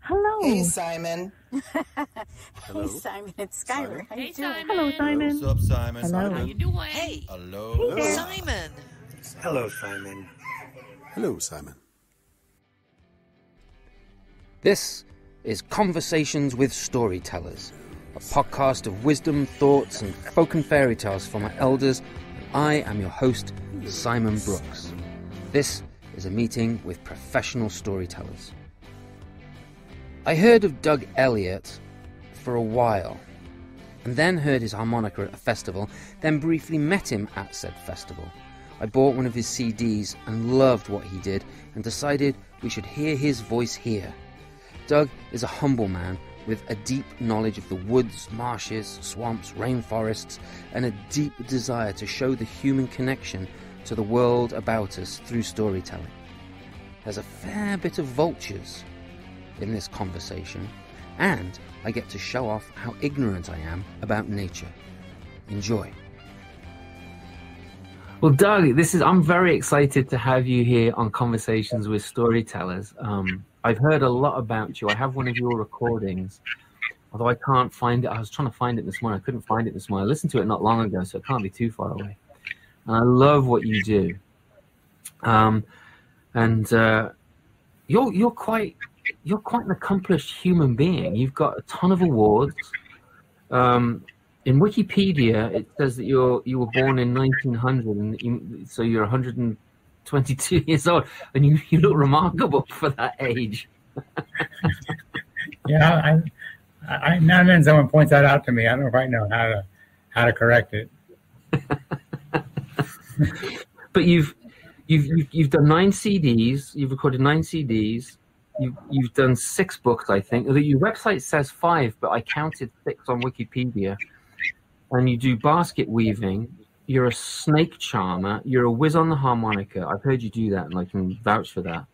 Hello. Hey, Simon. Hey, Simon. It's Skylar. How you doing? Simon. Hello, Simon. What's up, Simon? Hello. Simon. How you doing? Hey. Hello. Hey, Simon. Hello, Simon. Hello, Simon. This is Conversations with Storytellers, a podcast of wisdom, thoughts, and folk and fairy tales from our elders. I am your host, Simon Brooks. This is a meeting with professional storytellers. I heard of Doug Elliot for a while, and then heard his harmonica at a festival, then briefly met him at said festival. I bought one of his CDs and loved what he did, and decided we should hear his voice here. Doug is a humble man with a deep knowledge of the woods, marshes, swamps, rainforests, and a deep desire to show the human connection to the world about us through storytelling. There's a fair bit of vultures in this conversation, and I get to show off how ignorant I am about nature. Enjoy. Well, Doug, I'm very excited to have you here on Conversations with Storytellers. I've heard a lot about you. I have one of your recordings, although I can't find it. I was trying to find it this morning. I couldn't find it this morning. I listened to it not long ago, so it can't be too far away. And I love what you do. You're quite an accomplished human being. You've got a ton of awards. In Wikipedia, it says that you were born in 1900, and so you're 122 years old, and you look remarkable for that age. Yeah, I now and then someone points that out to me. I don't quite know how to correct it. But you've done 9 CDs. You've recorded 9 CDs. You've done 6 books, I think. Your website says 5, but I counted 6 on Wikipedia. And you do basket weaving. You're a snake charmer. You're a whiz on the harmonica. I've heard you do that, and I can vouch for that.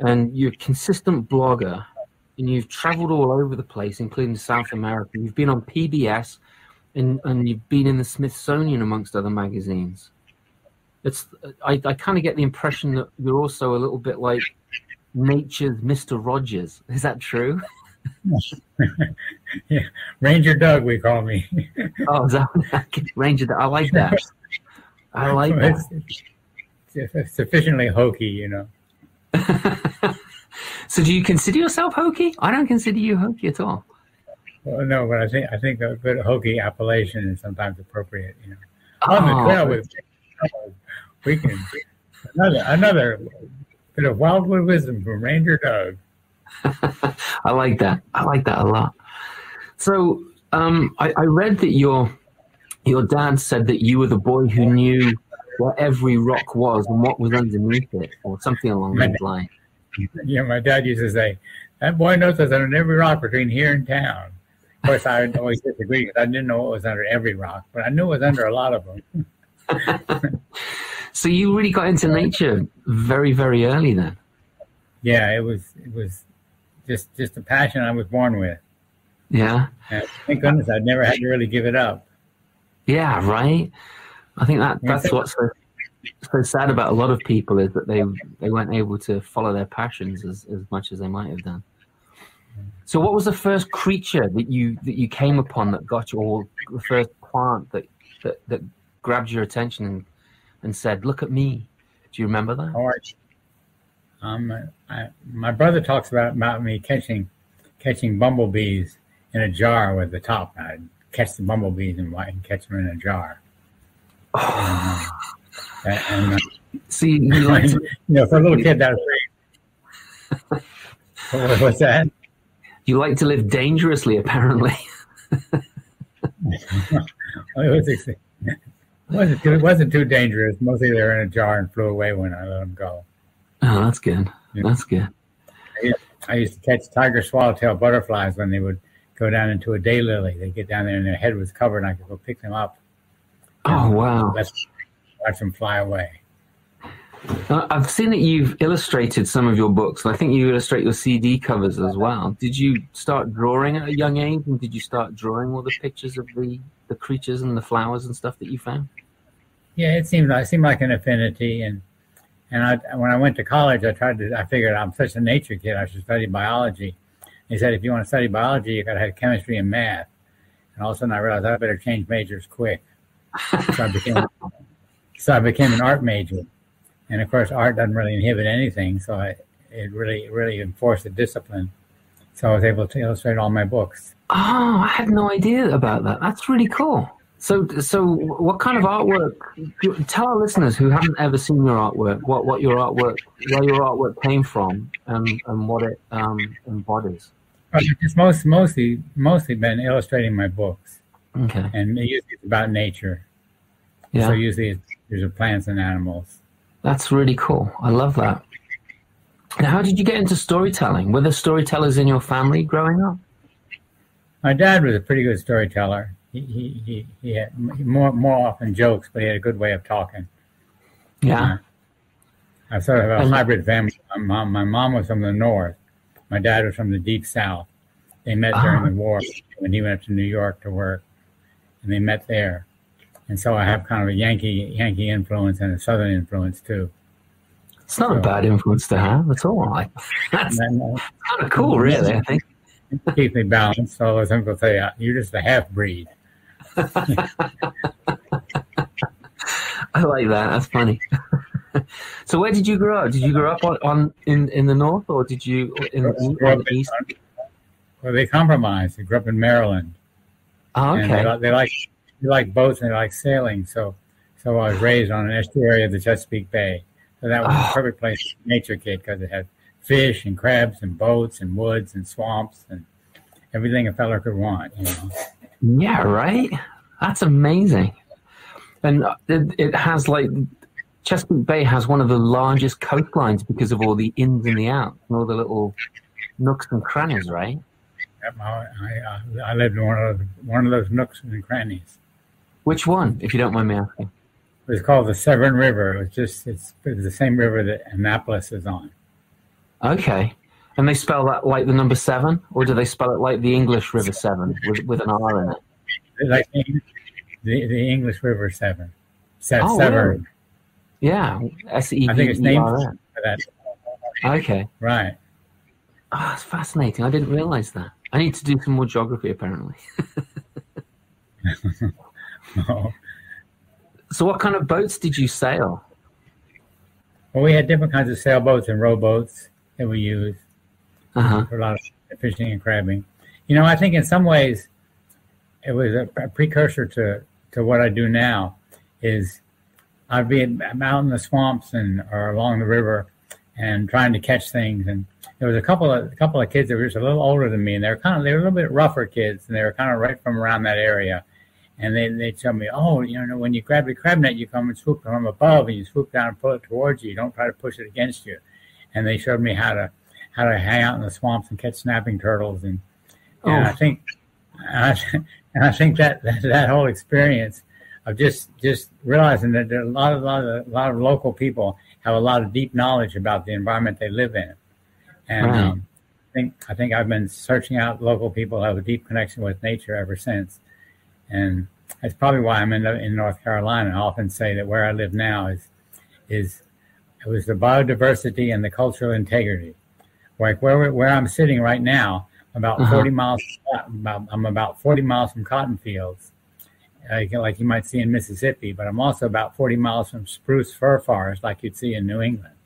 And you're a consistent blogger. And you've traveled all over the place, including South America. You've been on PBS, and you've been in the Smithsonian, amongst other magazines. I kind of get the impression that you're also a little bit like nature's Mr. Rogers. Is that true? Yeah, Ranger Doug, we call me. Oh, is that Ranger Doug? I like that. I like that. It's sufficiently hokey, you know. So, do you consider yourself hokey? I don't consider you hokey at all. Well, no, but I think a good hokey appellation is sometimes appropriate, you know. Oh. On the trail with we can another bit of wildwood wisdom from Ranger Doug. I like that. I like that a lot. So I read that your dad said that you were the boy who knew where every rock was and what was underneath it, or something along those lines. Yeah, my dad used to say, that boy knows what's under every rock between here and town. Of course, I would always disagree because I didn't know what was under every rock, but I knew it was under a lot of them. So you really got into nature very, very early then? Yeah, it was just a passion I was born with. Yeah. And thank goodness I'd never had to really give it up. Yeah, right. I think that's what's so sad about a lot of people, is that they weren't able to follow their passions as much as they might have done. So what was the first creature that you came upon that got you, or the first plant that grabbed your attention and said, "Look at me"? Do you remember that? All right. My brother talks about me catching bumblebees in a jar with the top. I'd catch the bumblebees and catch them in a jar. See, you like to, for a little kid, that was great. What's that? You like to live dangerously, apparently. It wasn't too dangerous. Mostly they were in a jar and flew away when I let them go. Oh, that's good. That's good. I used to catch tiger swallowtail butterflies when they would go down into a daylily. They'd get down there and their head was covered, and I could go pick them up. Oh, wow. Watch them fly away. I've seen that you've illustrated some of your books, and I think you illustrate your CD covers as well. Did you start drawing at a young age, and did you start drawing all the pictures of the creatures and the flowers and stuff that you found? Yeah, it seemed like an affinity, and when I went to college, I figured I'm such a nature kid, I should study biology. He said, if you want to study biology, you got to have chemistry and math. And all of a sudden I realized I better change majors quick. So I became an art major. And of course, art doesn't really inhibit anything. So it really enforced the discipline. So I was able to illustrate all my books. Oh, I had no idea about that. That's really cool. So what kind of artwork? Tell our listeners who haven't ever seen your artwork what your artwork, where your artwork came from, and what it embodies. It's mostly been illustrating my books. Okay. And usually it's about nature. Yeah. So usually it's pictures of plants and animals. That's really cool. I love that. Now, how did you get into storytelling? Were there storytellers in your family growing up? My dad was a pretty good storyteller. He had more often jokes, but he had a good way of talking. Yeah. I sort of have a hybrid family. My mom was from the north. My dad was from the deep south. They met during the war when he went up to New York to work, and they met there. And so I have kind of a Yankee influence and a Southern influence too. It's not a bad influence to have at all. That's kind of cool, really, I think. Keep me balanced. So as people say, you're just a half-breed. I like that. That's funny. So where did you grow up? Did you grow up in the north, or did you in the east? Well, they compromised. They grew up in Maryland. Oh, okay. And they like boats and they like sailing. So I was raised on an estuary of the Chesapeake Bay. So that was a perfect place for a nature kid because it had fish and crabs and boats and woods and swamps and everything a fella could want, you know. Yeah, right? That's amazing. And it has Chesapeake Bay has one of the largest coastlines because of all the ins and the outs and all the little nooks and crannies, right? Yep, I lived in one of those nooks and crannies. Which one, if you don't mind me asking? It was called the Severn River. It's the same river that Annapolis is on. Okay. And they spell that like the number 7, or do they spell it like the English River Severn with an R in it? Like the English River Severn. Oh, Severn. really? Yeah, SEVERN. I think it's named for that. Okay. Right. Oh, that's fascinating. I didn't realize that. I need to do some more geography, apparently. Oh. So what kind of boats did you sail? Well, we had different kinds of sailboats and rowboats that we used for a lot of fishing and crabbing. You know, I think in some ways it was a precursor to what I do now. Is I'd be out in the swamps or along the river and trying to catch things. And there was a couple of kids that were just a little older than me, and they were a little bit rougher kids, and they were kind of right from around that area. And they tell me, oh, you know, when you grab the crab net, you come and swoop from above, and you swoop down and pull it towards you. You don't try to push it against you. And they showed me how to hang out in the swamps and catch snapping turtles. And I think that whole experience of just realizing that there are a lot of local people have a lot of deep knowledge about the environment they live in. And I think I've been searching out local people who have a deep connection with nature ever since. And that's probably why I'm in North Carolina. I often say that where I live now is it was the biodiversity and the cultural integrity. Like where I'm sitting right now, about 40 miles. I'm about 40 miles from cotton fields, like you might see in Mississippi. But I'm also about 40 miles from spruce fir forest, like you'd see in New England.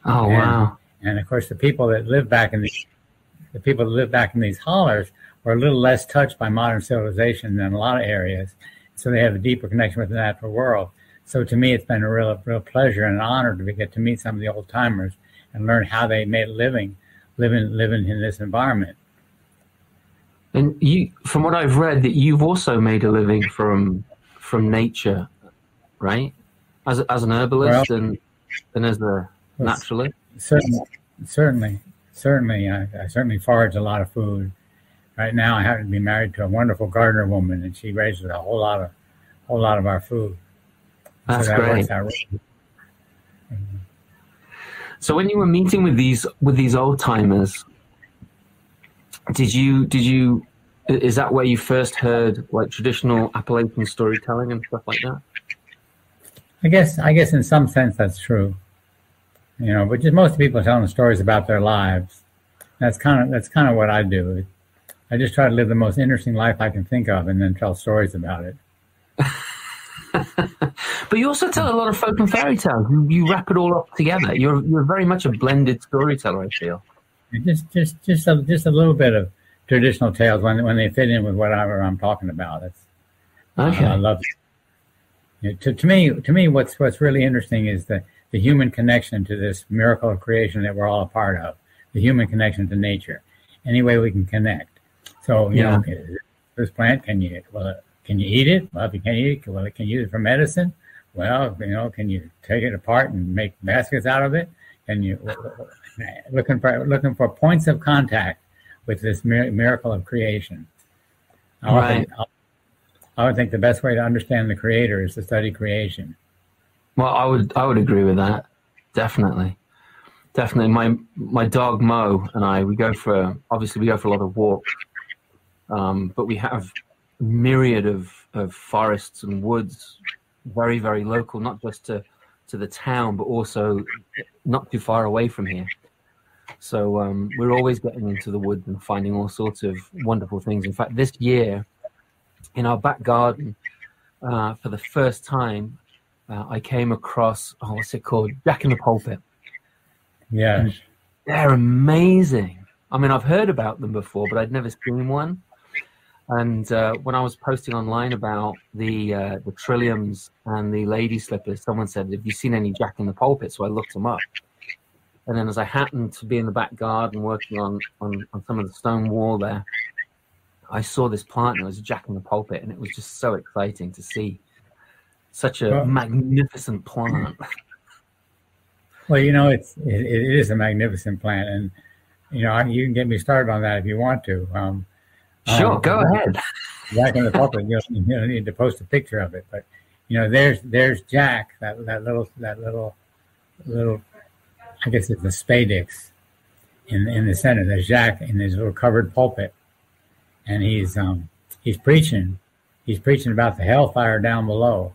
Oh, wow! And of course, the people that live back in these hollers were a little less touched by modern civilization than a lot of areas, so they have a deeper connection with the natural world. So to me, it's been a real pleasure and an honor to get to meet some of the old timers and learn how they made a living in this environment. And you, from what I've read, that you've also made a living from nature, right? As an herbalist and as a naturalist. Certainly. I certainly forage a lot of food. Right now, I happen to be married to a wonderful gardener woman, and she raises a whole lot of our food. That's great. So when you were meeting with these old timers, did you is that where you first heard like traditional Appalachian storytelling and stuff like that? I guess in some sense that's true. You know, but just most people are telling stories about their lives. That's kind of what I do. I just try to live the most interesting life I can think of, and then tell stories about it. But you also tell a lot of folk and fairy tales. You wrap it all up together. You're very much a blended storyteller, I feel. Just a little bit of traditional tales when they fit in with whatever I'm talking about. That's okay. I love it. To me, what's really interesting is the human connection to this miracle of creation that we're all a part of. The human connection to nature. Any way we can connect. So you know, this plant, can you eat it? Well, if you can't eat it, well, can you use it for medicine? Well, you know, can you take it apart and make baskets out of it? Can you looking for points of contact with this miracle of creation? I would think the best way to understand the Creator is to study creation. Well, I would agree with that. Definitely. My dog Mo and I, we go for a lot of walks, but we have a myriad of forests and woods, very, very local, not just to the town, but also not too far away from here. So we're always getting into the woods and finding all sorts of wonderful things. In fact, this year, in our back garden, for the first time, I came across, what's it called? Jack in the Pulpit. Yeah. They're amazing. I mean, I've heard about them before, but I'd never seen one. And when I was posting online about the trilliums and the lady slippers, someone said, have you seen any Jack in the Pulpit? So I looked them up. And then as I happened to be in the back garden working on some of the stone wall there, I saw this plant, and it was a Jack in the Pulpit, and it was just so exciting to see such a magnificent plant. Well, you know, it is a magnificent plant, and you know, you can get me started on that if you want to. Sure, go ahead. Jack in the Pulpit. You don't need to post a picture of it, but you know, there's Jack, that little. I guess it's a spadix in the center. There's Jack in his little covered pulpit, and he's preaching. He's preaching about the hellfire down below.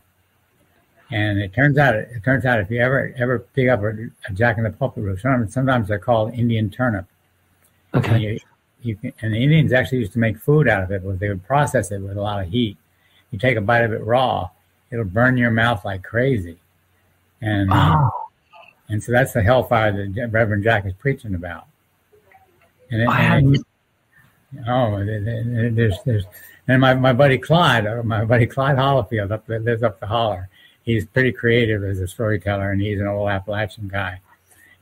And it turns out if you ever pick up a Jack in the Pulpit root, sometimes they're called Indian turnip. Okay. And the Indians actually used to make food out of it, but they would process it with a lot of heat. You take a bite of it raw, it'll burn your mouth like crazy. And and so that's the hellfire that Reverend Jack is preaching about. And my buddy Clyde Hollifield that lives up the holler. He's pretty creative as a storyteller, and he's an old Appalachian guy.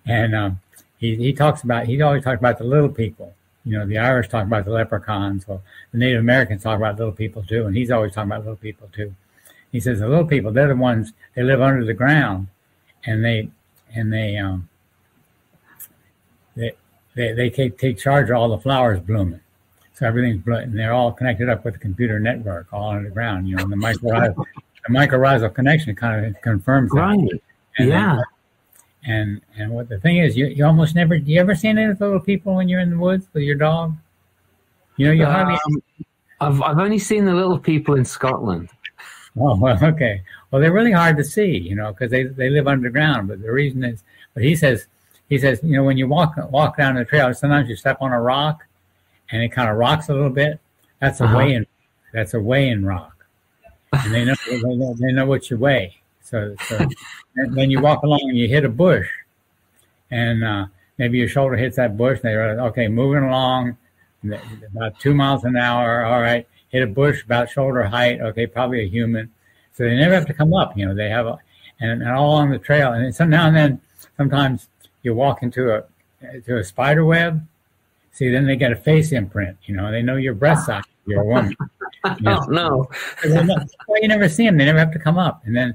And he always talks about the little people. You know, the Irish talk about the leprechauns. Well, the Native Americans talk about little people too, and he's always talking about little people too. He says the little people, they're the ones, they live under the ground, and they take charge of all the flowers blooming. So everything's blooming, and they're all connected up with a computer network all underground. You know, and the mycorrhizal connection kind of confirms that. Right. And what the thing is, you almost never. Do you ever see any of the little people when you're in the woods with your dog? You know, you hardly. I've only seen the little people in Scotland. Oh, well, okay. Well, they're really hard to see, you know, because they live underground. But the reason is, but he says, you know, when you walk down the trail, sometimes you step on a rock, and it kind of rocks a little bit. That's a weighing rock, and they know what you weigh. So then you walk along and you hit a bush, and maybe your shoulder hits that bush. And they're okay, moving along about 2 miles an hour. All right, hit a bush about shoulder height. Okay, probably a human. So they never have to come up. You know, they have and all along the trail. And now and then, sometimes you walk into a spider web. See, then they get a face imprint. You know, they know your breast size. You're a woman. Oh, no. Well, you never see them. They never have to come up. And now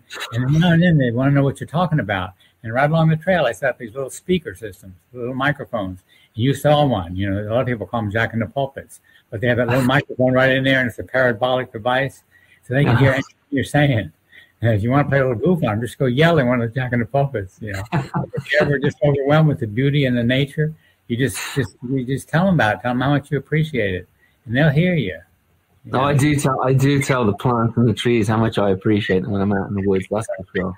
and then they want to know what you're talking about. And right along the trail, I set up these little speaker systems, little microphones. You saw one. You know, a lot of people call them Jack in the Pulpits. But they have that little microphone right in there, and it's a parabolic device. So they can hear anything you're saying. And if you want to play a little goof on them, just go yell at one of the Jack in the Pulpits. You know, if you're ever just overwhelmed with the beauty and the nature, you just tell them about it. Tell them how much you appreciate it, and they'll hear you. No, I do tell the plants and the trees how much I appreciate them when I'm out in the woods. That's for sure.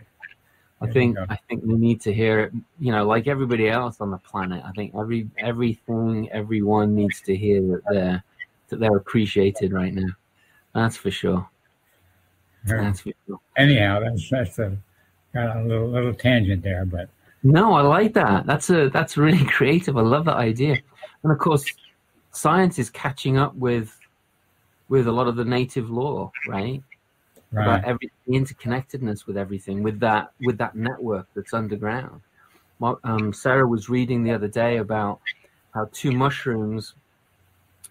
I think we need to hear it, like everybody else on the planet. I think everyone needs to hear that they're appreciated right now. That's for sure. That's for sure. Anyhow, that's got a little tangent there, but no, I like that. That's really creative. I love that idea. And of course, science is catching up with a lot of the native lore, right? About the interconnectedness with everything, with that network that's underground. Sarah was reading the other day about how two mushrooms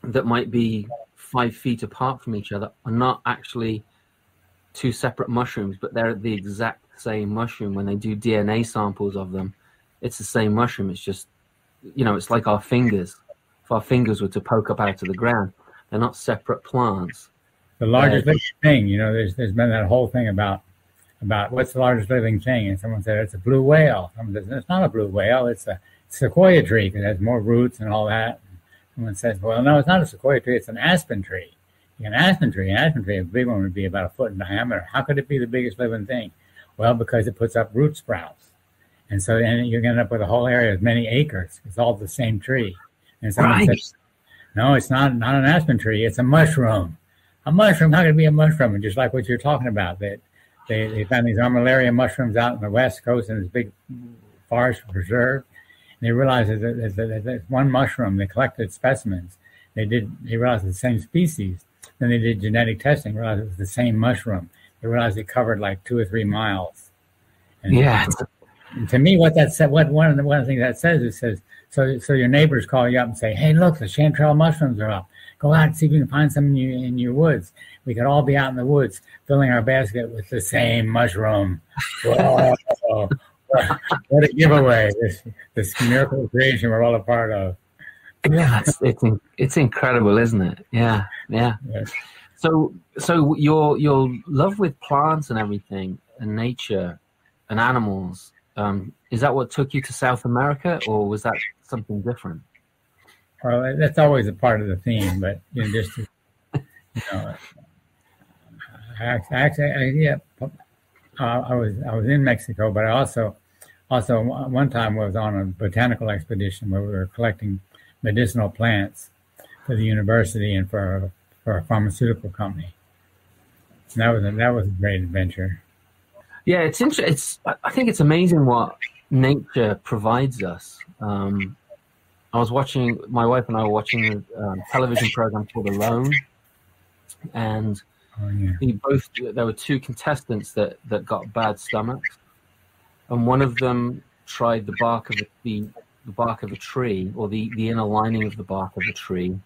that might be 5 feet apart from each other are not actually two separate mushrooms, but they're the exact same mushroom. When they do DNA samples of them, it's the same mushroom. It's just, it's like our fingers. If our fingers were to poke up out of the ground, they're not separate plants. The largest living thing, there's been that whole thing about what's the largest living thing, and someone said it's a blue whale. Someone says it's not a blue whale, it's a sequoia tree because it has more roots and all that. And someone says, well, no, it's not a sequoia tree, it's an aspen tree. An aspen tree, a big one would be about 1 foot in diameter. How could it be the biggest living thing? Well, because it puts up root sprouts, and so then you're going to end up with a whole area of many acres. It's all the same tree. And someone says, no, it's not an aspen tree, it's a mushroom. A mushroom, how could it be a mushroom? And just like what you're talking about, that they found these armillaria mushrooms out on the west coast in this big forest preserve. And they realized that one mushroom, they collected specimens. They realized it's the same species. Then they did genetic testing, realized it was the same mushroom. They realized it covered like 2 or 3 miles. And and to me, what that said, one of the things that says, it says, so your neighbors call you up and say, hey, look, the chanterelle mushrooms are up. Go out and see if you can find some in your woods. We could all be out in the woods filling our basket with the same mushroom. Whoa, what a giveaway! This miracle of creation we're all a part of. Yeah, it's incredible, isn't it? Yeah. Yes. So your love with plants and everything, and nature, and animals, is that what took you to South America, or was that something different? Well, that's always a part of the theme, but I was in Mexico, but I also one time was on a botanical expedition where we were collecting medicinal plants for the university and for a pharmaceutical company. And that was a great adventure. Yeah, it's interesting. I think it's amazing what nature provides us. My wife and I were watching a television program called Alone, and there were 2 contestants that got bad stomachs, and one of them tried the bark of a tree, or the inner lining of the bark of a tree,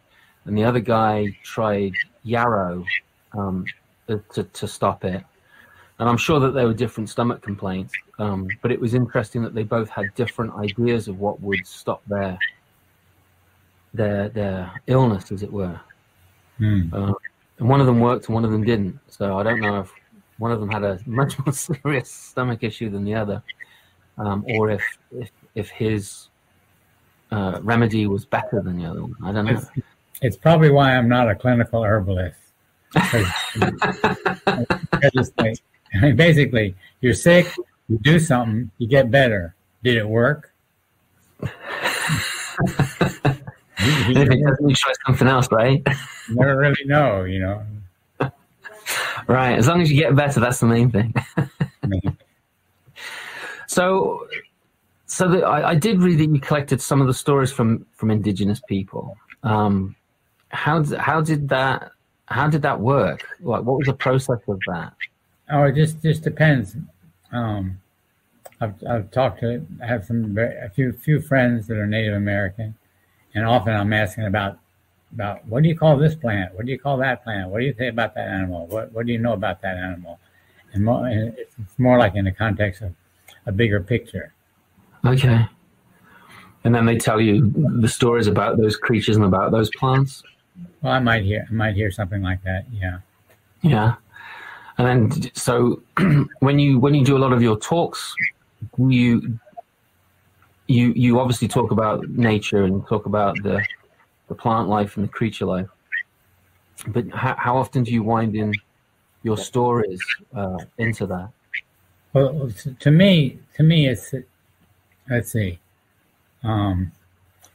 and the other guy tried yarrow to stop it. And I'm sure that there were different stomach complaints, but it was interesting that they both had different ideas of what would stop their illness, as it were. And one of them worked and one of them didn't. So I don't know if one of them had a much more serious stomach issue than the other, or if his remedy was better than the other one. I don't know. It's probably why I'm not a clinical herbalist. Basically, you're sick, you do something, you get better. Did it work? If it doesn't, you try something else, right? You never really know, Right. As long as you get better, that's the main thing. So I did read that you collected some of the stories from indigenous people. How did that work? Like, what was the process of that? Oh, it just depends. I've talked to, I have a few friends that are Native American, and often I'm asking about what do you call this plant? What do you call that plant? What do you say about that animal? What do you know about that animal? And it's more like in the context of a bigger picture. Okay. And then they tell you the stories about those creatures and about those plants? Well, I might hear something like that, yeah. Yeah. And then, so when you do a lot of your talks, you obviously talk about nature and talk about the plant life and the creature life. But how often do you wind in your stories into that? Well, to me, it's, let's see. I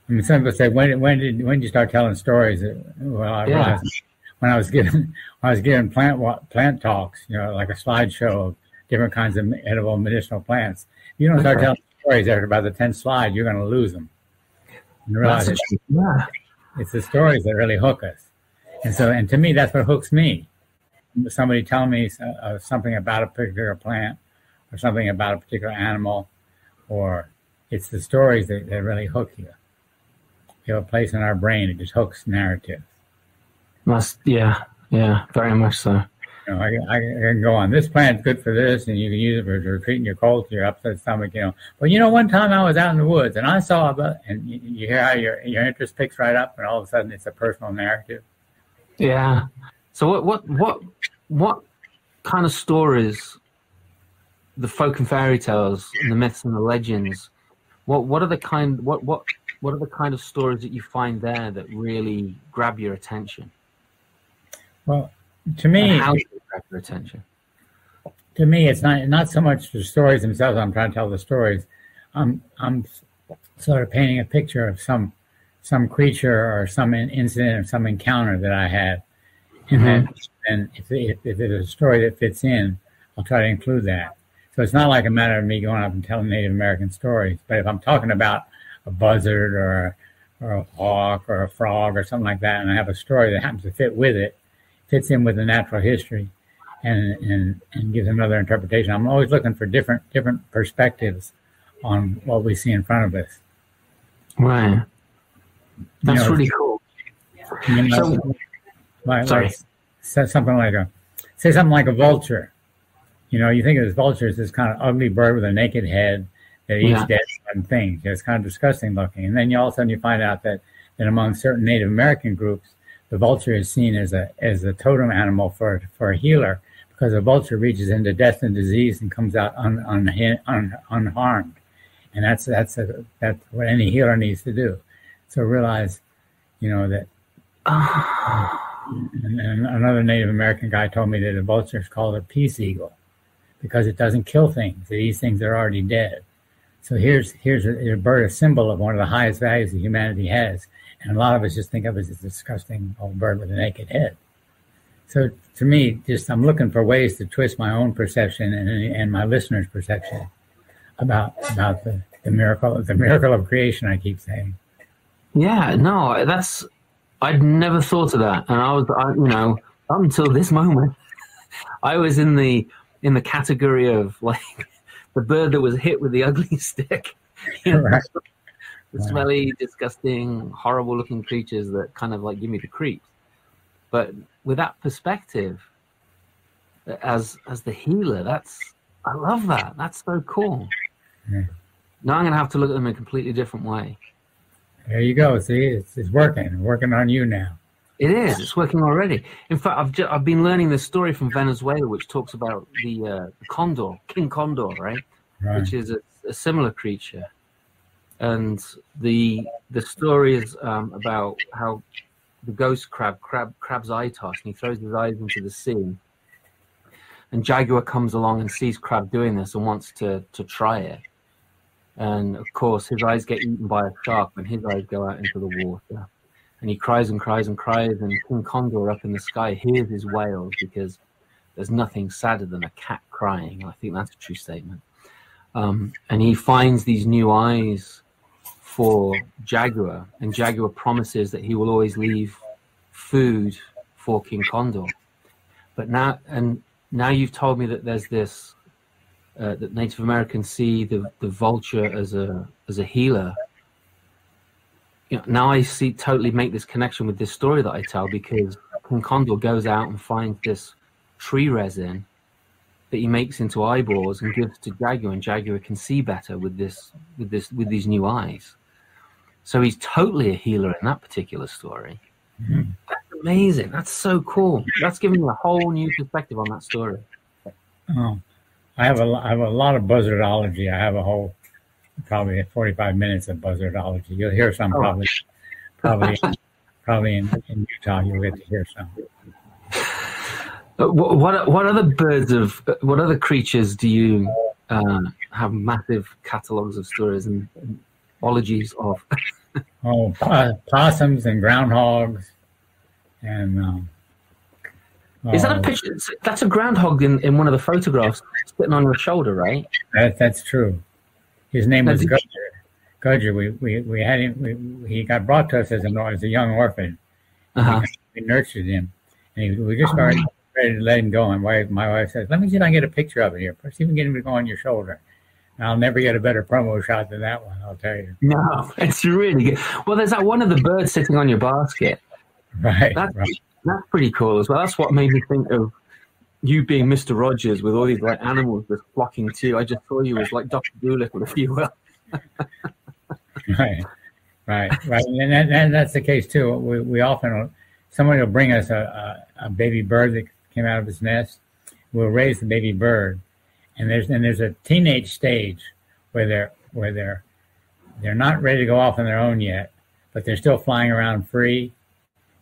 mean, some people say, when did you start telling stories? Well, I realized when I was giving plant talks, like a slideshow of different kinds of edible medicinal plants. If you don't start telling stories after about the 10th slide, you're going to lose them. You realize it's the stories that really hook us. And to me, that's what hooks me. Somebody telling me something about a particular plant or something about a particular animal, or it's the stories that really hook you. You have a place in our brain, it just hooks narrative. Yeah, very much so. I can go on, this plant's good for this, and you can use it for treating your cold, your upset stomach, But one time I was out in the woods, and I saw and you hear how your interest picks right up, and all of a sudden it's a personal narrative. Yeah. So what kind of stories, the folk and fairy tales, and the myths and the legends, what are the kind of stories that you find there that really grab your attention? Well, to me, how do they grab your attention? To me, it's not so much the stories themselves. I'm trying to tell the stories. I'm sort of painting a picture of some creature or some incident or some encounter that I had, and then if there's a story that fits in, I'll try to include that. So it's not like a matter of me going up and telling Native American stories. But if I'm talking about a buzzard or a hawk or a frog or something like that, and I have a story that happens to fit with it, fits in with the natural history, and gives another interpretation. I'm always looking for different perspectives on what we see in front of us. Right. That's really cool. Say something like a vulture. You think of this vulture as this kind of ugly bird with a naked head that eats dead things. It's kind of disgusting looking. And then all of a sudden you find out that among certain Native American groups, the vulture is seen as a totem animal for a healer, because a vulture reaches into death and disease and comes out unharmed. And that's what any healer needs to do. So realize, that. And another Native American guy told me that a vulture is called a peace eagle because it doesn't kill things. It eats things that are already dead. So here's a bird, a symbol of one of the highest values that humanity has. And a lot of us just think of it as a disgusting old bird with a naked head. So to me, I'm looking for ways to twist my own perception and my listeners' perception about the miracle of creation, I keep saying. Yeah, no, I'd never thought of that. And up until this moment, I was in the category of like the bird that was hit with the ugly stick. Right. The smelly, disgusting, horrible-looking creatures that kind of like give me the creeps. But with that perspective, as the healer, I love that. That's so cool. Yeah. Now I'm going to have to look at them in a completely different way. There you go. See, it's working on you now. It is. It's working already. In fact, I've been learning this story from Venezuela, which talks about the condor, King Condor, right? Which is a similar creature. And the story is about how the ghost crab's eye toss, and he throws his eyes into the sea. And Jaguar comes along and sees Crab doing this and wants to try it. And of course, his eyes get eaten by a shark when his eyes go out into the water. And he cries and cries and cries, and King Condor up in the sky hears his wails, because there's nothing sadder than a cat crying. I think that's a true statement. And he finds these new eyes for Jaguar, and Jaguar promises that he will always leave food for King Condor. But now you've told me that there's this that Native Americans see the vulture as a healer. Now I totally make this connection with this story that I tell, because King Condor goes out and finds this tree resin that he makes into eyeballs and gives to Jaguar, and Jaguar can see better with these new eyes. So he's totally a healer in that particular story. Mm-hmm. That's amazing. That's so cool. That's giving me a whole new perspective on that story. Oh, I have a lot of buzzardology. I have a whole probably 45 minutes of buzzardology. You'll hear some probably in Utah. You'll get to hear some. What other creatures do you have massive catalogs of stories and ologies of. Possums and groundhogs, and is that a picture? That's a groundhog in one of the photographs, sitting on your shoulder, right? That's true. His name was Gudger. We had him. He got brought to us as a young orphan. We nurtured him, and we just started ready to let him go. And my wife says, "Let me see if I can get a picture of it here. First, even get him to go on your shoulder." And I'll never get a better promo shot than that one. I'll tell you. No, it's really good. Well, there's that one of the birds sitting on your basket. Right. That's pretty cool as well. That's what made me think of you being Mr. Rogers with all these like animals just flocking to you. I just saw you as like Dr. Doolittle, if you will. Right. And that's the case too. We often, somebody will bring us a baby bird that came out of its nest. We'll raise the baby bird, and there's a teenage stage where they're not ready to go off on their own yet, but they're still flying around free.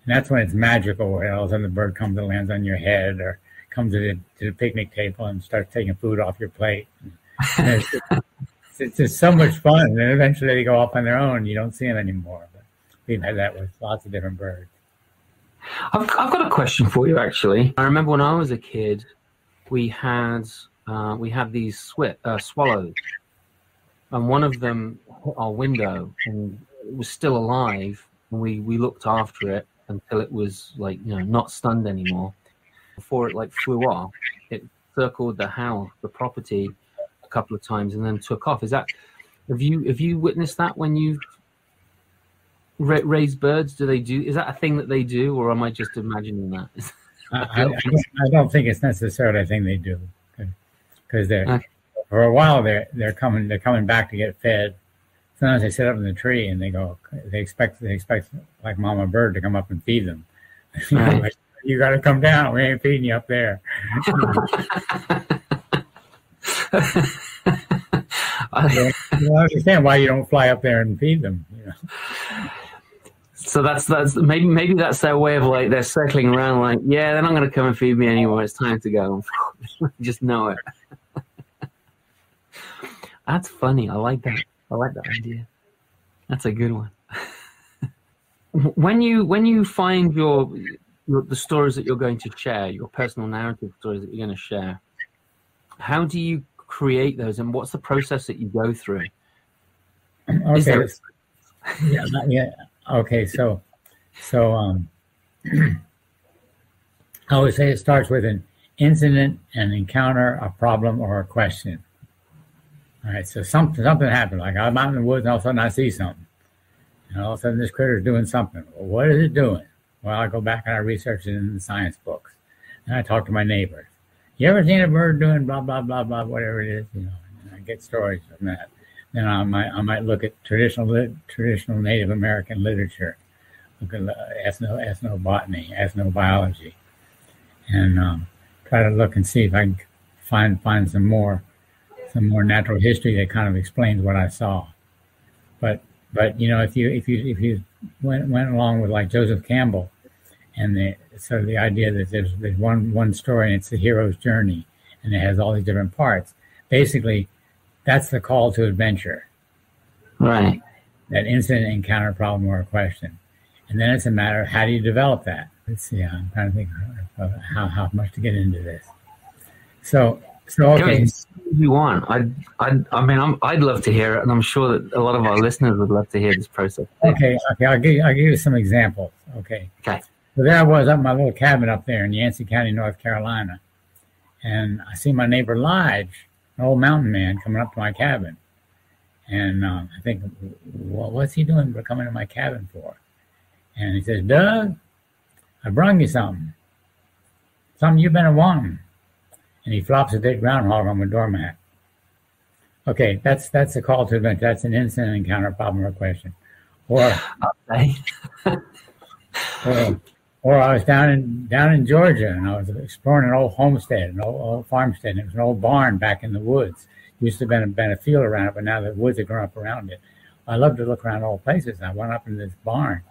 And that's when it's magical, where all of a sudden the bird comes and lands on your head, or comes to the picnic table and starts taking food off your plate. It's just so much fun. And then eventually they go off on their own. You don't see them anymore. But we've had that with lots of different birds. I've got a question for you, actually. I remember when I was a kid, we had these swallows, and one of them hit our window, and it was still alive, and we looked after it until it was like, not stunned anymore. Before it like flew off, it circled the house, the property, a couple of times, and then took off. Have you witnessed that when you've raised birds? Is that a thing that they do, or am I just imagining that? I don't think it's necessarily a thing they do, because for a while they're coming back to get fed. Sometimes they sit up in the tree and they expect like Mama Bird to come up and feed them. Right. Like, you got to come down. We ain't feeding you up there. I don't understand why you don't fly up there and feed them. So that's maybe that's their way of like they're circling around like, yeah, they're not going to come and feed me anymore. It's time to go. Just know it. That's funny. I like that idea. That's a good one. When you find the stories that you're going to share, your personal narrative stories that you're going to share, how do you create those, and what's the process that you go through? Okay. Yeah. Okay. So, I would say it starts with an incident, an encounter, a problem, or a question. All right. So something happened. Like I'm out in the woods, and all of a sudden I see something, and all of a sudden this critter is doing something. Well, what is it doing? Well, I go back and I research it in the science books, and I talk to my neighbors. You ever seen a bird doing blah blah blah blah, whatever it is, and I get stories from that. Then I might look at traditional Native American literature, look at ethnobotany, ethnobiology, and try to look and see if I can find some more natural history that kind of explains what I saw. But if you went along with like Joseph Campbell, and the idea that there's one story and it's the hero's journey, and it has all these different parts. Basically, that's the call to adventure. Right. That incident, encounter, problem, or a question. And then it's a matter of how do you develop that? Let's see, I'm trying to think of how much to get into this. So okay. If you want, I'd love to hear it, and I'm sure that a lot of our listeners would love to hear this process. Okay. I'll give you some examples. Okay. So there I was up in my little cabin up there in Yancey County, North Carolina, and I see my neighbor Lige, an old mountain man, coming up to my cabin, and I think, well, what's he doing coming to my cabin for? And he says, Doug, I brung you something you've been wanting. And he flops a dead groundhog on my doormat. Okay, that's a call to adventure. That's an incident, encounter, problem, or question. Or I was down in Georgia, and I was exploring an old homestead, an old farmstead. And it was an old barn back in the woods. Used to have been a field around it, but now the woods have grown up around it. I love to look around old places. And I went up in this barn,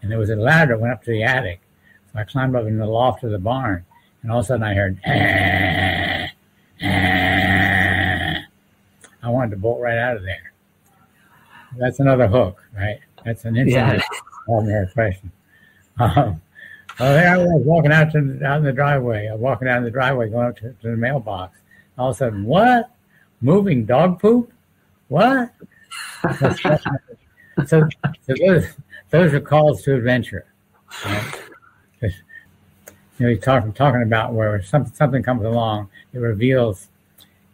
and there was a ladder that went up to the attic. So I climbed up in the loft of the barn, and all of a sudden I heard, wanted to bolt right out of there. That's another hook, right? That's an interesting ordinary question. Well, there I was walking out in the driveway. I'm walking down the driveway, going up to the mailbox. All of a sudden, what? Moving dog poop? What? so those are calls to adventure. Right? He's talking about where something comes along, it reveals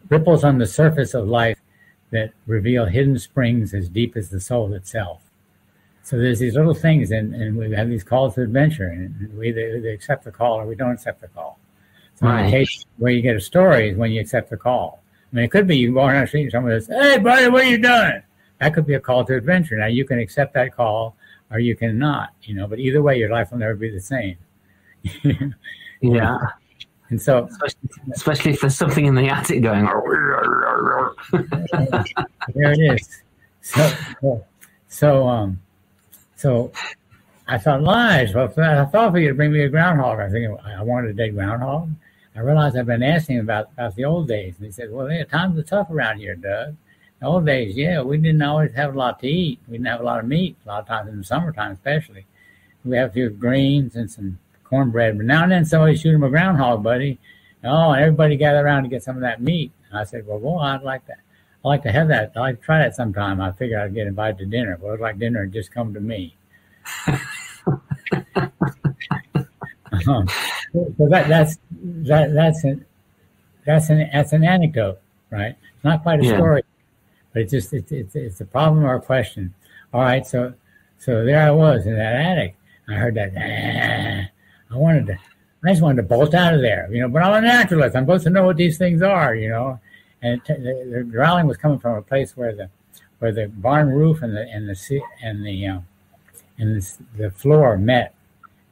ripples on the surface of life that reveal hidden springs as deep as the soul itself. So there's these little things, and we have these calls to adventure, and we either accept the call or we don't accept the call. So in the case where you get a story is when you accept the call. I mean, it could be you walk down the street and someone says, "Hey, buddy, what are you doing?" That could be a call to adventure. Now, you can accept that call or you cannot, but either way, your life will never be the same. Yeah. And so, especially if there's something in the attic going. There it is. So I thought, lies. Well, I thought for you to bring me a groundhog. I think I wanted a dead groundhog. I realized I've been asking him about the old days. And he said, well, yeah, times are tough around here, Doug. The old days, we didn't always have a lot to eat. We didn't have a lot of meat, a lot of times in the summertime especially. We have a few greens and some cornbread. But now and then somebody shoot him a groundhog, buddy. Oh, and everybody gather around to get some of that meat. And I said, well, boy, I'd like that. I'd like to have that. I'd like to try that sometime. I figured I'd get invited to dinner. Well, it was like dinner had just come to me. So that's an anecdote, right? It's not quite a story, but it's a problem or a question. All right, so there I was in that attic. I heard that. I just wanted to bolt out of there, But I'm a naturalist. I'm supposed to know what these things are, And the growling was coming from a place where the barn roof and the floor met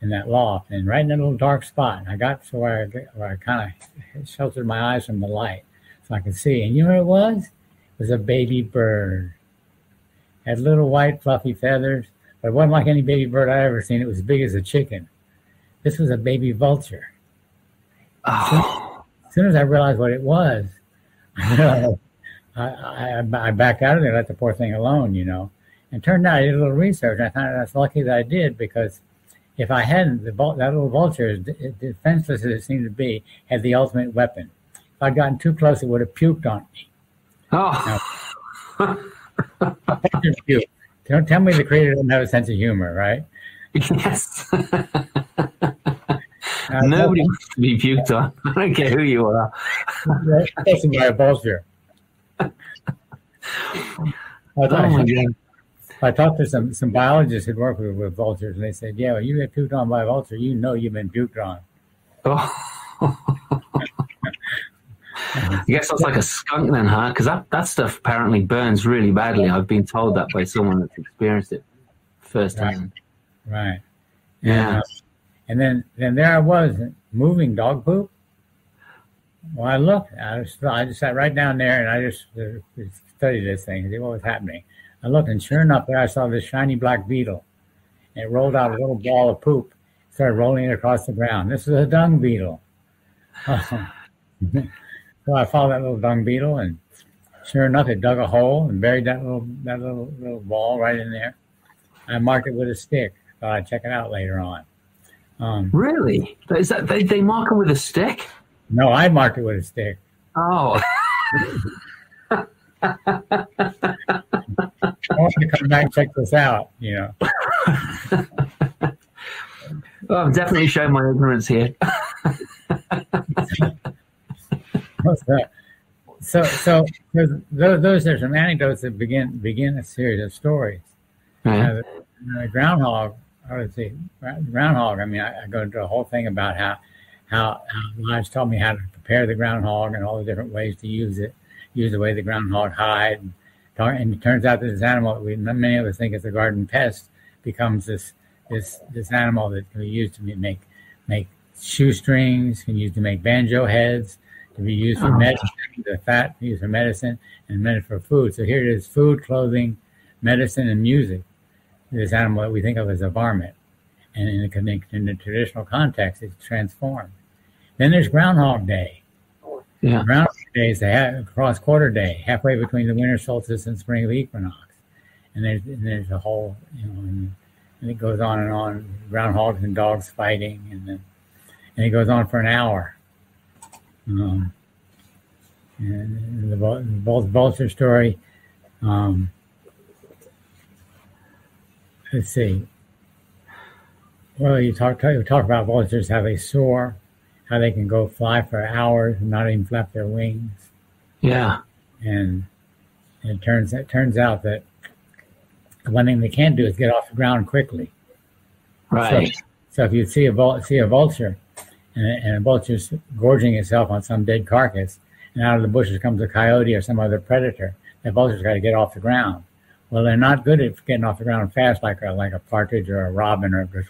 in that loft, and right in that little dark spot. And I got to where I kind of sheltered my eyes from the light so I could see. And you know what it was? It was a baby bird. It had little white fluffy feathers, but it wasn't like any baby bird I'd ever seen. It was as big as a chicken. This was a baby vulture. Oh. As soon as I realized what it was, I backed out of there, let the poor thing alone, And turned out I did a little research, and I found that's lucky that I did, because if I hadn't, that little vulture, as defenseless as it seemed to be, had the ultimate weapon. If I'd gotten too close, it would have puked on me. Oh. Puke. Don't tell me the creator doesn't have a sense of humor, right? Yes. Nobody wants to be puked on. I don't care who you are. Especially by a vulture. Oh my God. I talked to some biologists who'd worked with vultures, and they said, yeah, when you get puked on by a vulture, you've been puked on. Oh. I guess that's like a skunk then, huh? Because that stuff apparently burns really badly. I've been told that by someone that's experienced it firsthand. Right. Yeah. And then there I was, moving dog poop. Well, I looked. I just sat right down there, and I just studied this thing and see what was happening. I looked, and sure enough, there I saw this shiny black beetle. And it rolled out a little ball of poop, started rolling it across the ground. This was a dung beetle. So I followed that little dung beetle, and sure enough, it dug a hole and buried that little ball right in there. I marked it with a stick. Thought I'd check it out later on. Really? Is that they mark them with a stick? No, I marked it with a stick. Oh. I want to come back and check this out, Well, I'm definitely showing my ignorance here. So those are some anecdotes that begin a series of stories. Right. The groundhog. Groundhog. I mean, I go into a whole thing about how lives taught me how to prepare the groundhog and all the different ways to use it. Use the way the groundhog hide, and it turns out that this animal that many of us think is a garden pest becomes this animal that can be used to make shoestrings, can be used to make banjo heads, to be used for medicine, the fat used for medicine, and meant for food. So here it is: food, clothing, medicine, and music. This animal that we think of as a varmint, and in the traditional context, it's transformed. Then there's Groundhog Day. Yeah. Ground days, they have cross quarter day, halfway between the winter solstice and spring equinox. And there's a whole, and it goes on and on, groundhogs and dogs fighting, and it goes on for an hour. And the vulture story, let's see. Well, you talk about vultures, how they soar, how they can go fly for hours and not even flap their wings. Yeah. And it turns out that one thing they can't do is get off the ground quickly. Right. So if you see a vulture, and a vulture's gorging itself on some dead carcass, and out of the bushes comes a coyote or some other predator, that vulture's got to get off the ground. Well, they're not good at getting off the ground fast like a partridge or a robin, or just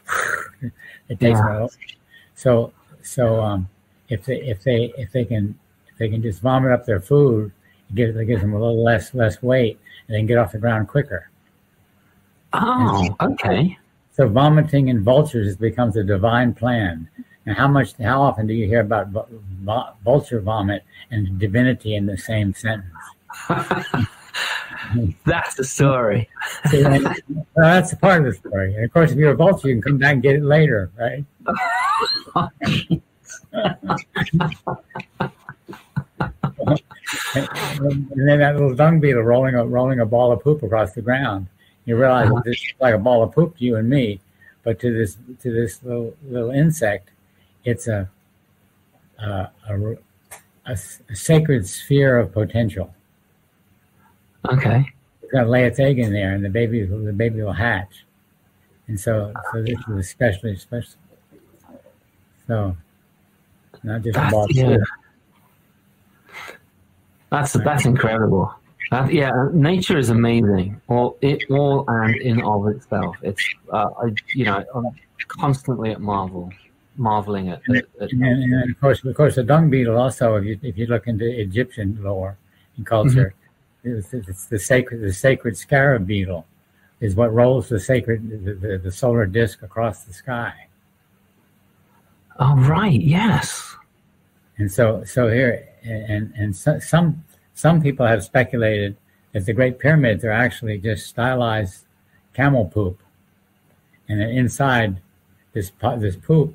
it takes a little. So if they can just vomit up their food, it gives them a little less weight, and they can get off the ground quicker. Oh, okay. So vomiting in vultures becomes a divine plan. Now, how often do you hear about vulture vomit and divinity in the same sentence? That's the story. That's a part of the story. And of course, if you're a vulture, you can come back and get it later, right? And then that little dung beetle rolling a ball of poop across the ground. You realize that this is like a ball of poop to you and me, but to this little insect, it's a sacred sphere of potential. Okay. It's got to lay its egg in there, and the baby will hatch. And so this is especially special. So not just a ball of poop. That's incredible. Nature is amazing. All and in of itself. It's I'm constantly at marveling at. And of course, the dung beetle also. If you look into Egyptian lore and culture, it's the sacred scarab beetle, is what rolls the solar disk across the sky. Oh right, yes. And so here and some people have speculated that the Great Pyramids are actually just stylized camel poop, and then inside this poop,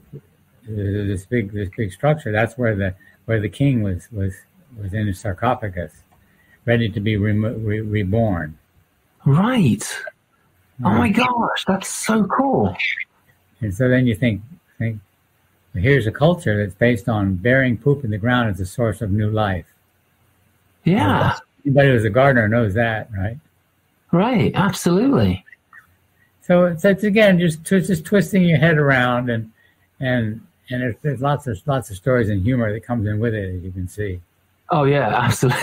this big structure, that's where the king was in his sarcophagus, ready to be reborn. Right. Oh my gosh, that's so cool. And so then you think here's a culture that's based on burying poop in the ground as a source of new life. Yeah. Anybody who's a gardener knows that, right? Right, absolutely. So it's again just twisting your head around, and there's lots of stories and humor that comes in with it, as you can see. Oh yeah, absolutely.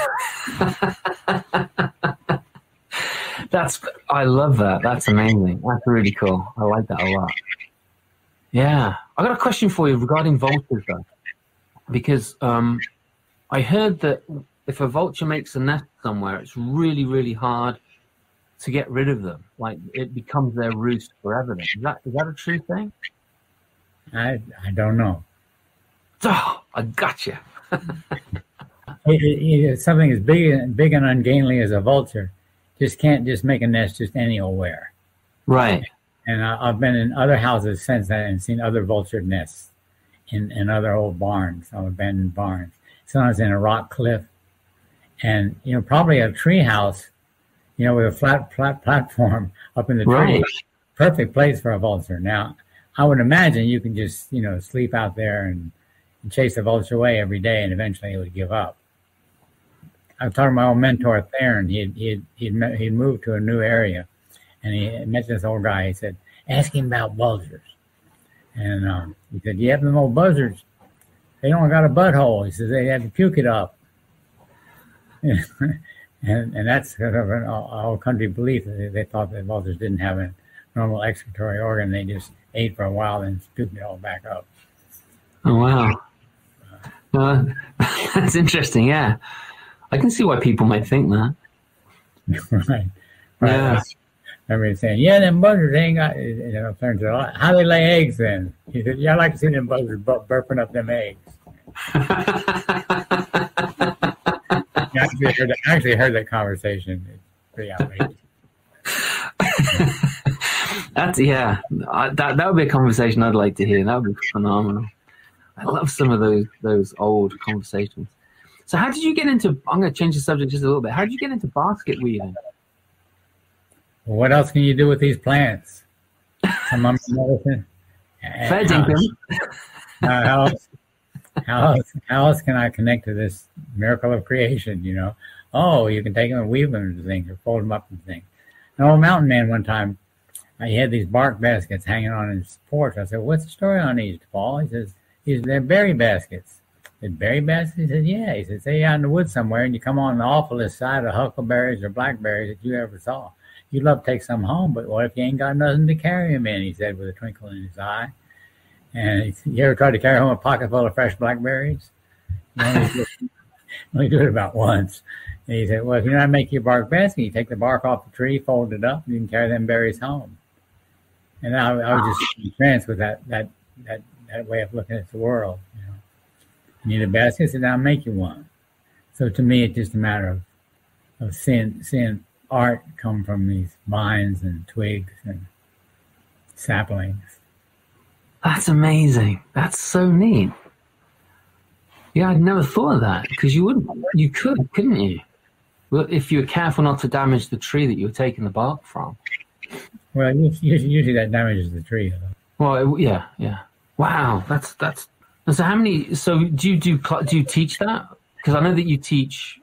I love that. That's amazing. That's really cool. I like that a lot. Yeah, I got a question for you regarding vultures, though, because I heard that if a vulture makes a nest somewhere, it's really, really hard to get rid of them. Like it becomes their roost forever. Then. Is that a true thing? I don't know. Oh, I gotcha. Something as big and ungainly as a vulture just can't just make a nest just anywhere. Right. And I've been in other houses since then and seen other vulture nests in other old barns, abandoned barns. Sometimes in a rock cliff. And, probably a tree house, with a flat platform up in the tree. Right. Perfect place for a vulture. Now, I would imagine you can just, sleep out there and chase the vulture away every day, and eventually it would give up. I was talking to my old mentor, Theron. He'd moved to a new area, and he met this old guy. He said, ask him about vultures. And he said, you have them old buzzards. They don't got a butthole. He says, they have to puke it up. and that's kind of an all country belief. They thought that vultures didn't have a normal excretory organ. They just ate for a while and puked it all back up. Oh, wow. That's interesting, yeah. I can see why people might think that. Right. Yeah. I remember saying, them buzzards ain't got, turns out, how they lay eggs then? He said, I like to see them buzzards burping up them eggs. actually heard that conversation. It's pretty outrageous. That would be a conversation I'd like to hear. That would be phenomenal. I love some of those old conversations. So how did you get into, I'm going to change the subject just a little bit. How did you get into basket weaving? Well, what else can you do with these plants? Some medicine. Fair dinkum. How else can I connect to this miracle of creation, you know? Oh, you can take them and weave them into things or fold them up and things. An old mountain man one time, he had these bark baskets hanging on his porch. I said, what's the story on these, Paul? He says, they're berry baskets. I said, berry baskets? He said, yeah. He said, say you're out in the woods somewhere and you come on the awfulest side of huckleberries or blackberries that you ever saw. You'd love to take some home, but what if you ain't got nothing to carry them in, he said with a twinkle in his eye. And he said, you ever tried to carry home a pocket full of fresh blackberries? You only do it about once. And he said, well, if you know how to make your bark basket, you take the bark off the tree, fold it up, and you can carry them berries home. And I was just entranced with that way of looking at the world. You know, you need a basket, so now make you one. So to me, it's just a matter of seeing art come from these vines and twigs and saplings. That's amazing. That's so neat. Yeah, I'd never thought of that because you couldn't you? Well, if you were careful not to damage the tree that you were taking the bark from. Well, usually that damages the tree. Well, yeah. Wow, that's. So how many? So do you teach that? Because I know that you teach.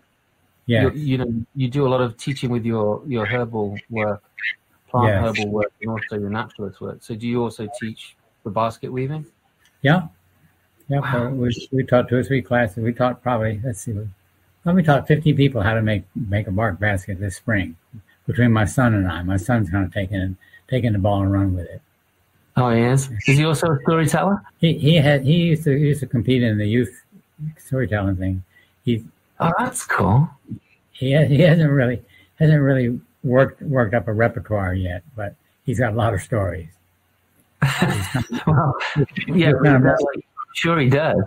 Yeah. You do a lot of teaching with your herbal work, herbal work, and also your naturalist work. So do you also teach the basket weaving? Yeah. Wow. We taught 2 or 3 classes. We taught probably, we taught 50 people how to make a bark basket this spring between my son and I. My son's kind of taking the ball and run with it. Oh, he is? Is he also a storyteller? He used to compete in the youth storytelling thing. Oh, that's cool. He hasn't really worked up a repertoire yet, but he's got a lot of stories. Well, yeah, sure he does.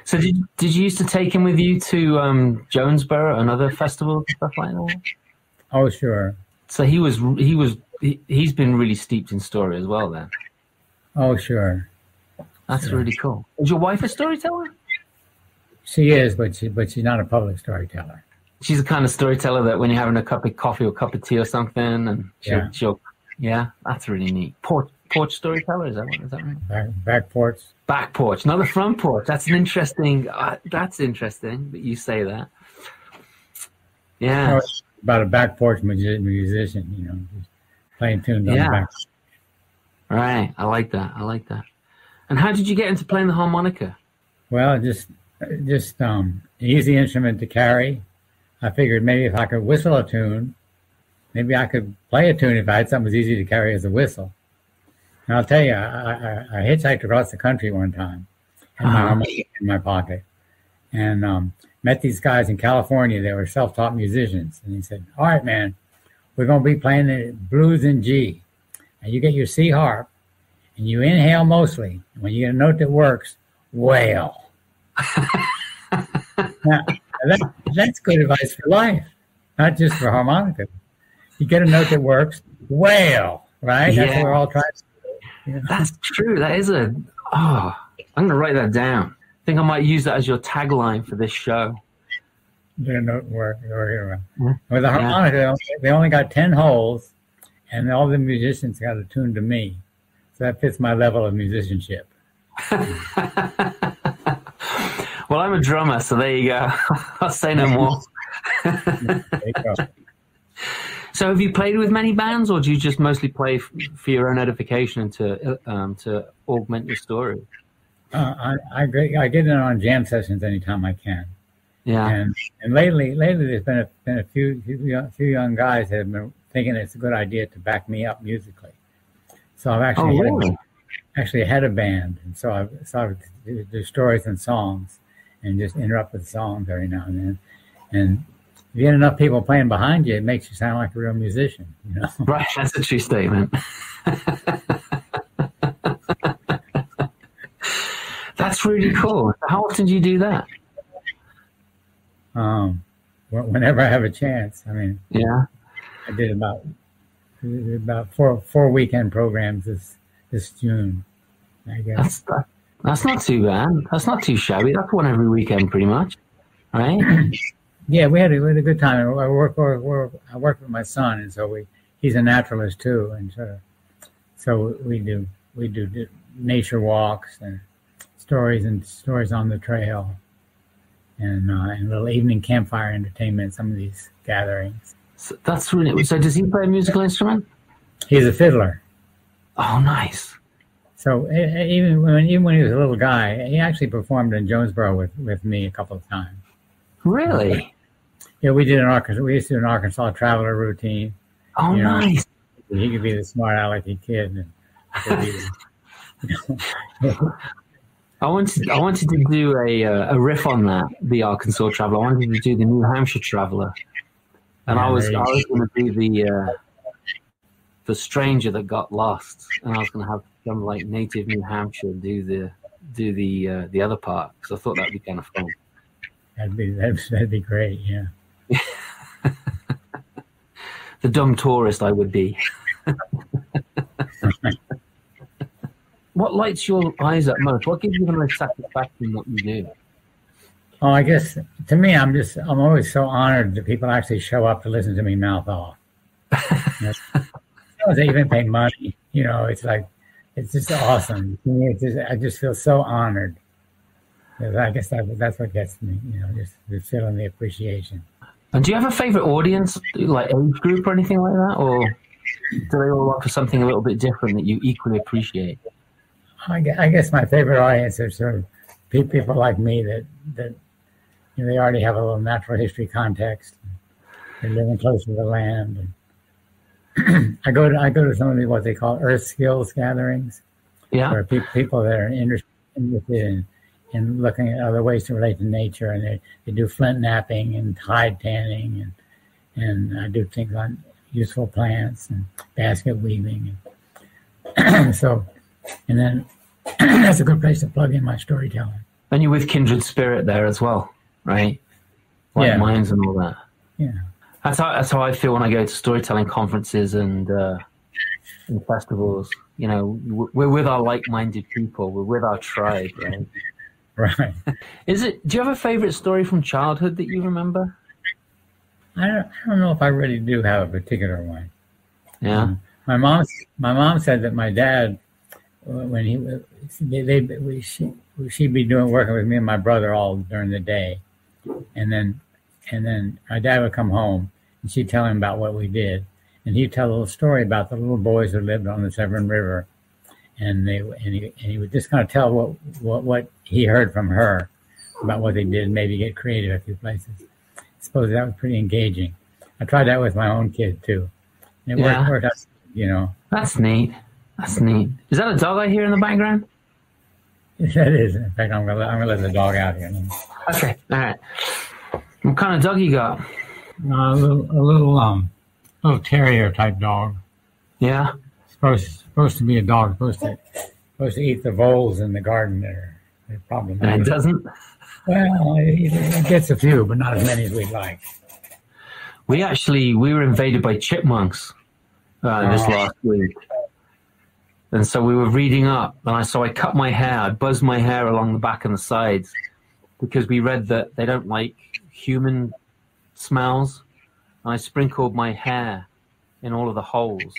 So did you used to take him with you to Jonesboro and other festivals and stuff like that? Oh, sure. So he's been really steeped in story as well then. Oh, sure. That's really cool. Is your wife a storyteller? She is, but she's not a public storyteller. She's the kind of storyteller that when you're having a cup of coffee or a cup of tea or something, and she'll that's really neat. Porch storyteller, is that right? Back porch. Back porch, not the front porch. That's an interesting. That's interesting that you say that. Yeah, about a back porch musician, you know, just playing tunes on the back. Right, I like that. And how did you get into playing the harmonica? Well, just an easy instrument to carry. I figured maybe if I could whistle a tune, maybe I could play a tune if I had something as easy to carry as a whistle. And I'll tell you, I hitchhiked across the country one time, had my harmonica in my pocket, and met these guys in California. They were self-taught musicians. And he said, all right, man, we're going to be playing the blues in G. And you get your C harp, and you inhale mostly. And when you get a note that works, wail. Now, that's good advice for life, not just for harmonica. You get a note that works, wail, right? That's what we're all trying to do. You know? That's true. That is I'm going to write that down. I think I might use that as your tagline for this show. Get a note work. With the harmonica, they only got 10 holes, and all the musicians got a tune to me. So that fits my level of musicianship. Well, I'm a drummer, so there you go. I'll say no more. There you go. So have you played with many bands, or do you just mostly play for your own edification and to augment your story? I get in on jam sessions anytime I can. Yeah. And lately there's been a few young guys that have been thinking it's a good idea to back me up musically. So I've actually had a band, and so I do stories and songs, and just interrupt with songs every now and then. And if you get enough people playing behind you, it makes you sound like a real musician, you know? Right, that's a true That's really cool. How often do you do that? Whenever I have a chance. I mean, yeah, I did about four weekend programs this June, I guess. That's not too bad. That's not too shabby. That's one every weekend, pretty much, right? Yeah, we had a good time. I work with my son, and so he's a naturalist too, and so we do nature walks and stories on the trail, and little evening campfire entertainment at some of these gatherings. So that's really. So does he play a musical instrument? He's a fiddler. Oh, nice. So even when he was a little guy, he actually performed in Jonesboro with me a couple of times. Really? Yeah, we used to do an Arkansas Traveler routine. Oh, nice. He could be the smart alecky kid. I wanted to do a riff on that, the Arkansas Traveler. I wanted to do the New Hampshire Traveler, and I was going to do the stranger that got lost, and I was going to have some like native New Hampshire do the other part, because I thought that'd be kind of fun. That'd be great, yeah. The dumb tourist I would be. What lights your eyes up most? What gives you the most satisfaction in what you do? Oh, I guess to me, I'm always so honored that people actually show up to listen to me mouth off. They even pay money. It's just awesome. To me, I just feel so honored. I guess that's what gets me. Just the feeling the appreciation. And do you have a favorite audience, like age group or anything like that, or do they all offer something a little bit different that you equally appreciate? I guess my favorite audience are sort of people like me that they already have a little natural history context. They're living close to the land. And I go to some of the what they call earth skills gatherings, where people that are interested in looking at other ways to relate to nature, and they do flint knapping and hide tanning, and I do things on useful plants and basket weaving, and so. And then that's a good place to plug in my storytelling. And you're with kindred spirit there as well, right? Like minds and all that. Yeah. That's how I feel when I go to storytelling conferences and festivals. We're with our like-minded people. We're with our tribe, right? Right. Do you have a favorite story from childhood that you remember? I don't know if I really do have a particular one. Yeah. My mom said that my dad, when she'd be working with me and my brother all during the day, and then my dad would come home and she'd tell him about what we did, and he'd tell a little story about the little boys who lived on the Severn River, and he would just kind of tell what he heard from her about what they did, and maybe get creative a few places. I suppose that was pretty engaging. I tried that with my own kid too. It worked out, That's neat. That's neat. Is that a dog I hear in the background? That is. In fact, I'm gonna let the dog out here. Okay. All right. What kind of dog you got? A little terrier type dog. Yeah. Supposed to be a dog. Supposed to eat the voles in the garden. They're problematic. And it doesn't. Well, it gets a few, but not as many as we'd like. We were invaded by chipmunks this last week. And so we were reading up, and I cut my hair. I buzzed my hair along the back and the sides because we read that they don't like human smells. And I sprinkled my hair in all of the holes.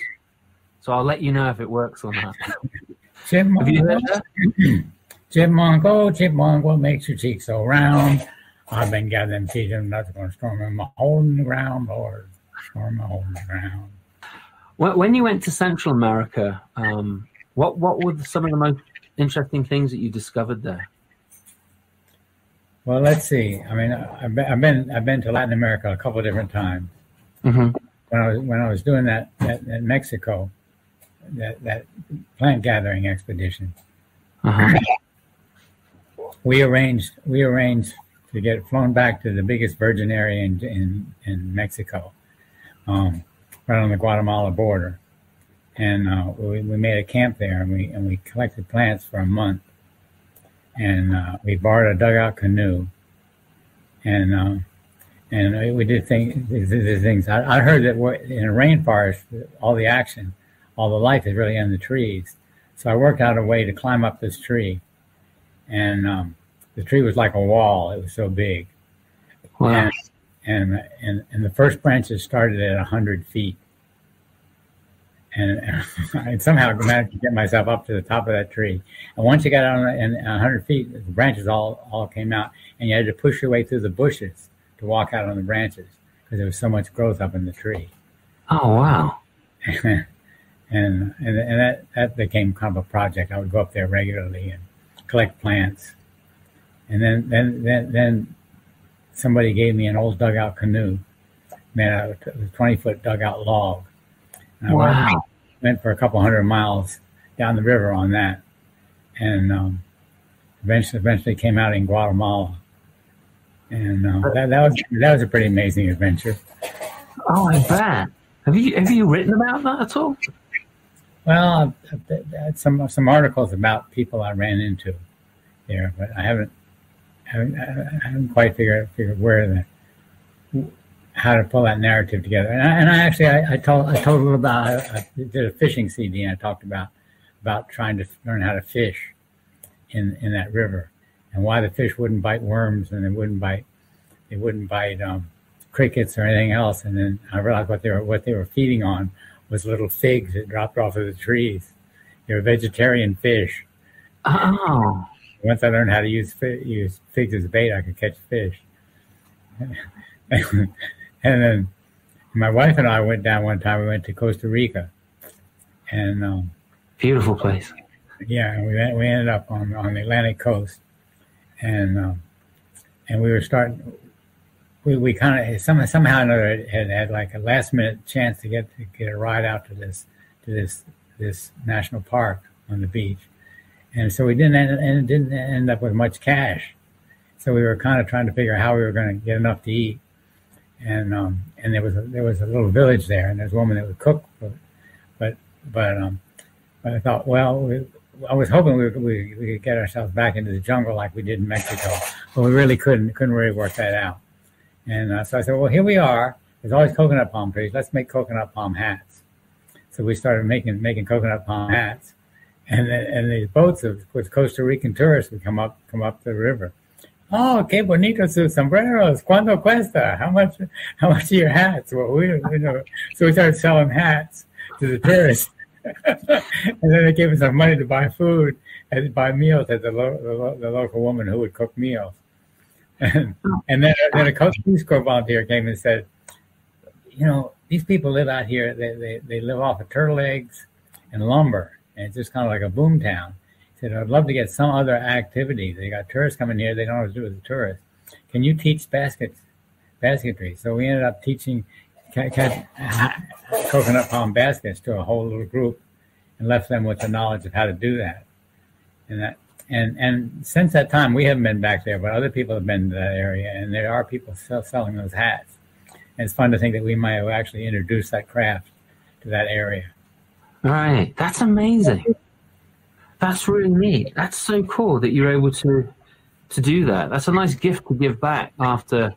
So I'll let you know if it works or not. Chipmunk, have you heard that? Chipmunk, oh chipmunk, what makes your cheeks so round? I've been gathering seeds and nuts, going to storm my hole in the ground, Lord. Storm my hole in the ground. When you went to Central America, what were some of the most interesting things that you discovered there? Well, let's see. I mean, I've been to Latin America a couple of different times. Mm-hmm. When I was doing that in Mexico, that plant gathering expedition, we arranged to get flown back to the biggest virgin area in Mexico. Right on the Guatemala border, and we made a camp there, and we collected plants for a month, and we borrowed a dugout canoe, and we did things. I heard that in a rainforest, all the action, all the life is really in the trees. So I worked out a way to climb up this tree, and the tree was like a wall. It was so big. Wow. And the first branches started at 100 feet. And I somehow managed to get myself up to the top of that tree. And once you got on 100 feet, the branches all came out, and you had to push your way through the bushes to walk out on the branches because there was so much growth up in the tree. Oh, wow. and that became kind of a project. I would go up there regularly and collect plants. And then somebody gave me an old dugout canoe made out of a 20-foot dugout log. And I went for a couple 100 miles down the river on that, and eventually came out in Guatemala. And that was a pretty amazing adventure. Oh, I bet. Have you written about that at all? Well, some articles about people I ran into there, but I haven't quite figured how to pull that narrative together. And I told a little about, I did a fishing CD, and I talked about trying to learn how to fish in that river, and why the fish wouldn't bite worms, and they wouldn't bite crickets or anything else. And then I realized what they were feeding on was little figs that dropped off of the trees. They were vegetarian fish. Oh. Once I learned how to use figs as bait, I could catch fish. And then my wife and I went down one time. We went to Costa Rica, and beautiful place. Yeah, we ended up on the Atlantic coast, and we were starting. We kind of somehow or another had like a last minute chance to get a ride out to this national park on the beach, and so we didn't end up with much cash. So we were kind of trying to figure out how we were going to get enough to eat. And there was a little village there, and there's a woman that would cook, but I thought, well, I was hoping we could get ourselves back into the jungle like we did in Mexico, but we really couldn't really work that out. And so I said, well, here we are. There's always coconut palm trees. Let's make coconut palm hats. So we started making coconut palm hats, and these boats with Costa Rican tourists would come up the river. Oh, qué bonito sus sombreros. ¿Cuánto cuesta? How much are your hats? Well, so we started selling hats to the tourists. And then they gave us some money to buy food and buy meals at the local woman who would cook meals. And then a Peace Corps volunteer came and said, these people live out here. They live off of turtle eggs and lumber, and it's just kind of like a boom town. Said, I'd love to get some other activity. They got tourists coming here. They don't know what to do with the tourists. Can you teach basketry? So we ended up teaching coconut palm baskets to a whole little group, and left them with the knowledge of how to do that. And since that time, we haven't been back there, but other people have been to that area, and there are people still selling those hats. And it's fun to think that we might have actually introduced that craft to that area. Right. That's amazing. That's really neat. That's so cool that you're able to do that. That's a nice gift to give back after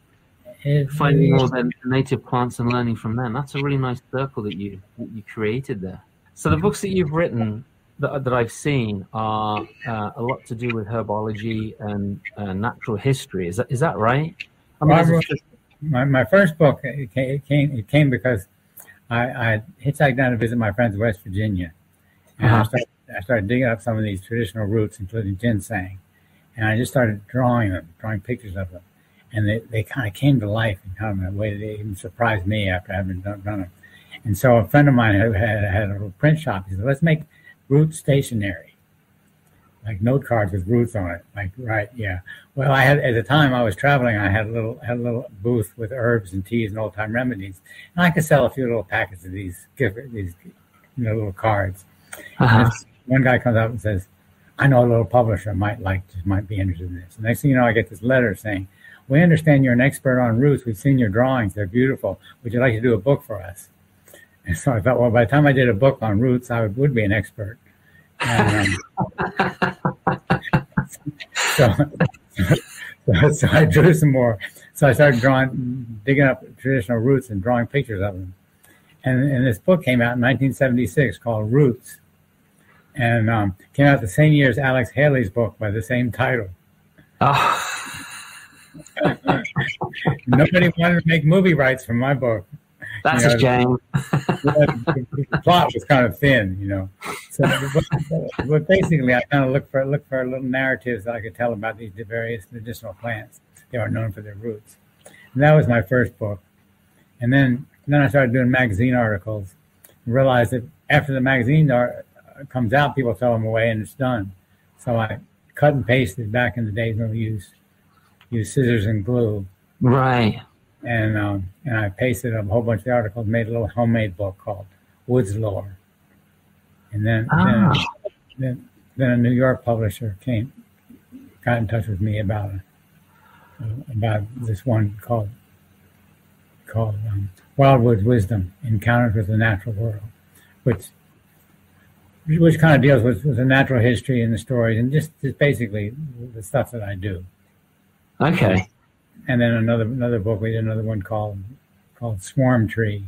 finding all the native plants and learning from them. That's a really nice circle that you created there. So the books that you've written that I've seen are a lot to do with herbology and natural history. Is that right? I mean, my first book it came because I hitchhiked down to visit my friends in West Virginia, and I started digging up some of these traditional roots, including ginseng, and I just started drawing pictures of them, and they kind of came to life in kind of a way that they even surprised me after having done them. And so a friend of mine who had a little print shop, he said, let's make root stationery, like note cards with roots on it. Like, right, yeah. Well, at the time I was traveling, I had a little booth with herbs and teas and old time remedies, and I could sell a few little packets of these little cards. One guy comes up and says, I know a little publisher might be interested in this. The next thing you know, I get this letter saying, we understand you're an expert on roots. We've seen your drawings. They're beautiful. Would you like to do a book for us? And so I thought, well, by the time I did a book on roots, I would be an expert. And, So, so I drew some more. So I started digging up traditional roots and drawing pictures of them. And this book came out in 1976 called Roots, and came out the same year as Alex Haley's book by the same title. Oh. Nobody wanted to make movie rights for my book. That's a shame. The plot was kind of thin, So, but basically, I kind of look for little narratives that I could tell about these various medicinal plants. They are known for their roots. And that was my first book. And then I started doing magazine articles. And realized that after the magazine comes out, people throw them away and it's done. So I cut and pasted back in the days when we used scissors and glue. Right. And I pasted up a whole bunch of articles, made a little homemade book called Woods Lore. And then a New York publisher got in touch with me about this one called Wildwood's Wisdom: Encounters with the Natural World, which kind of deals with the natural history and the stories and just basically the stuff that I do. Okay. And then another book, we did another one called Swarm Tree,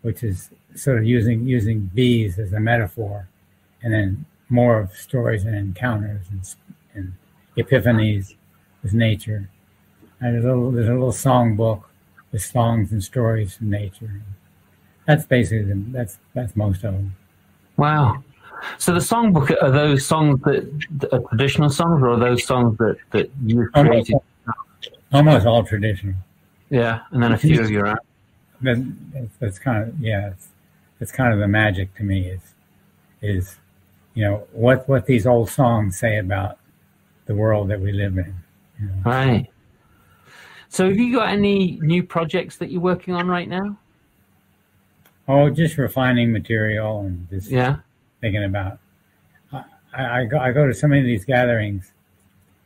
which is sort of using bees as a metaphor, and then more of stories and encounters and epiphanies with nature. And there's a little song book with songs and stories from nature. That's basically that's most of them. Wow. So the songbook, are those songs that are traditional songs, or are those songs that you created? Almost all traditional. Yeah, and then a few of your own. That's kind of that's kind of the magic to me is what these old songs say about the world that we live in. Right. So have you got any new projects that you're working on right now? Oh, just refining material and just thinking about. I go to so many of these gatherings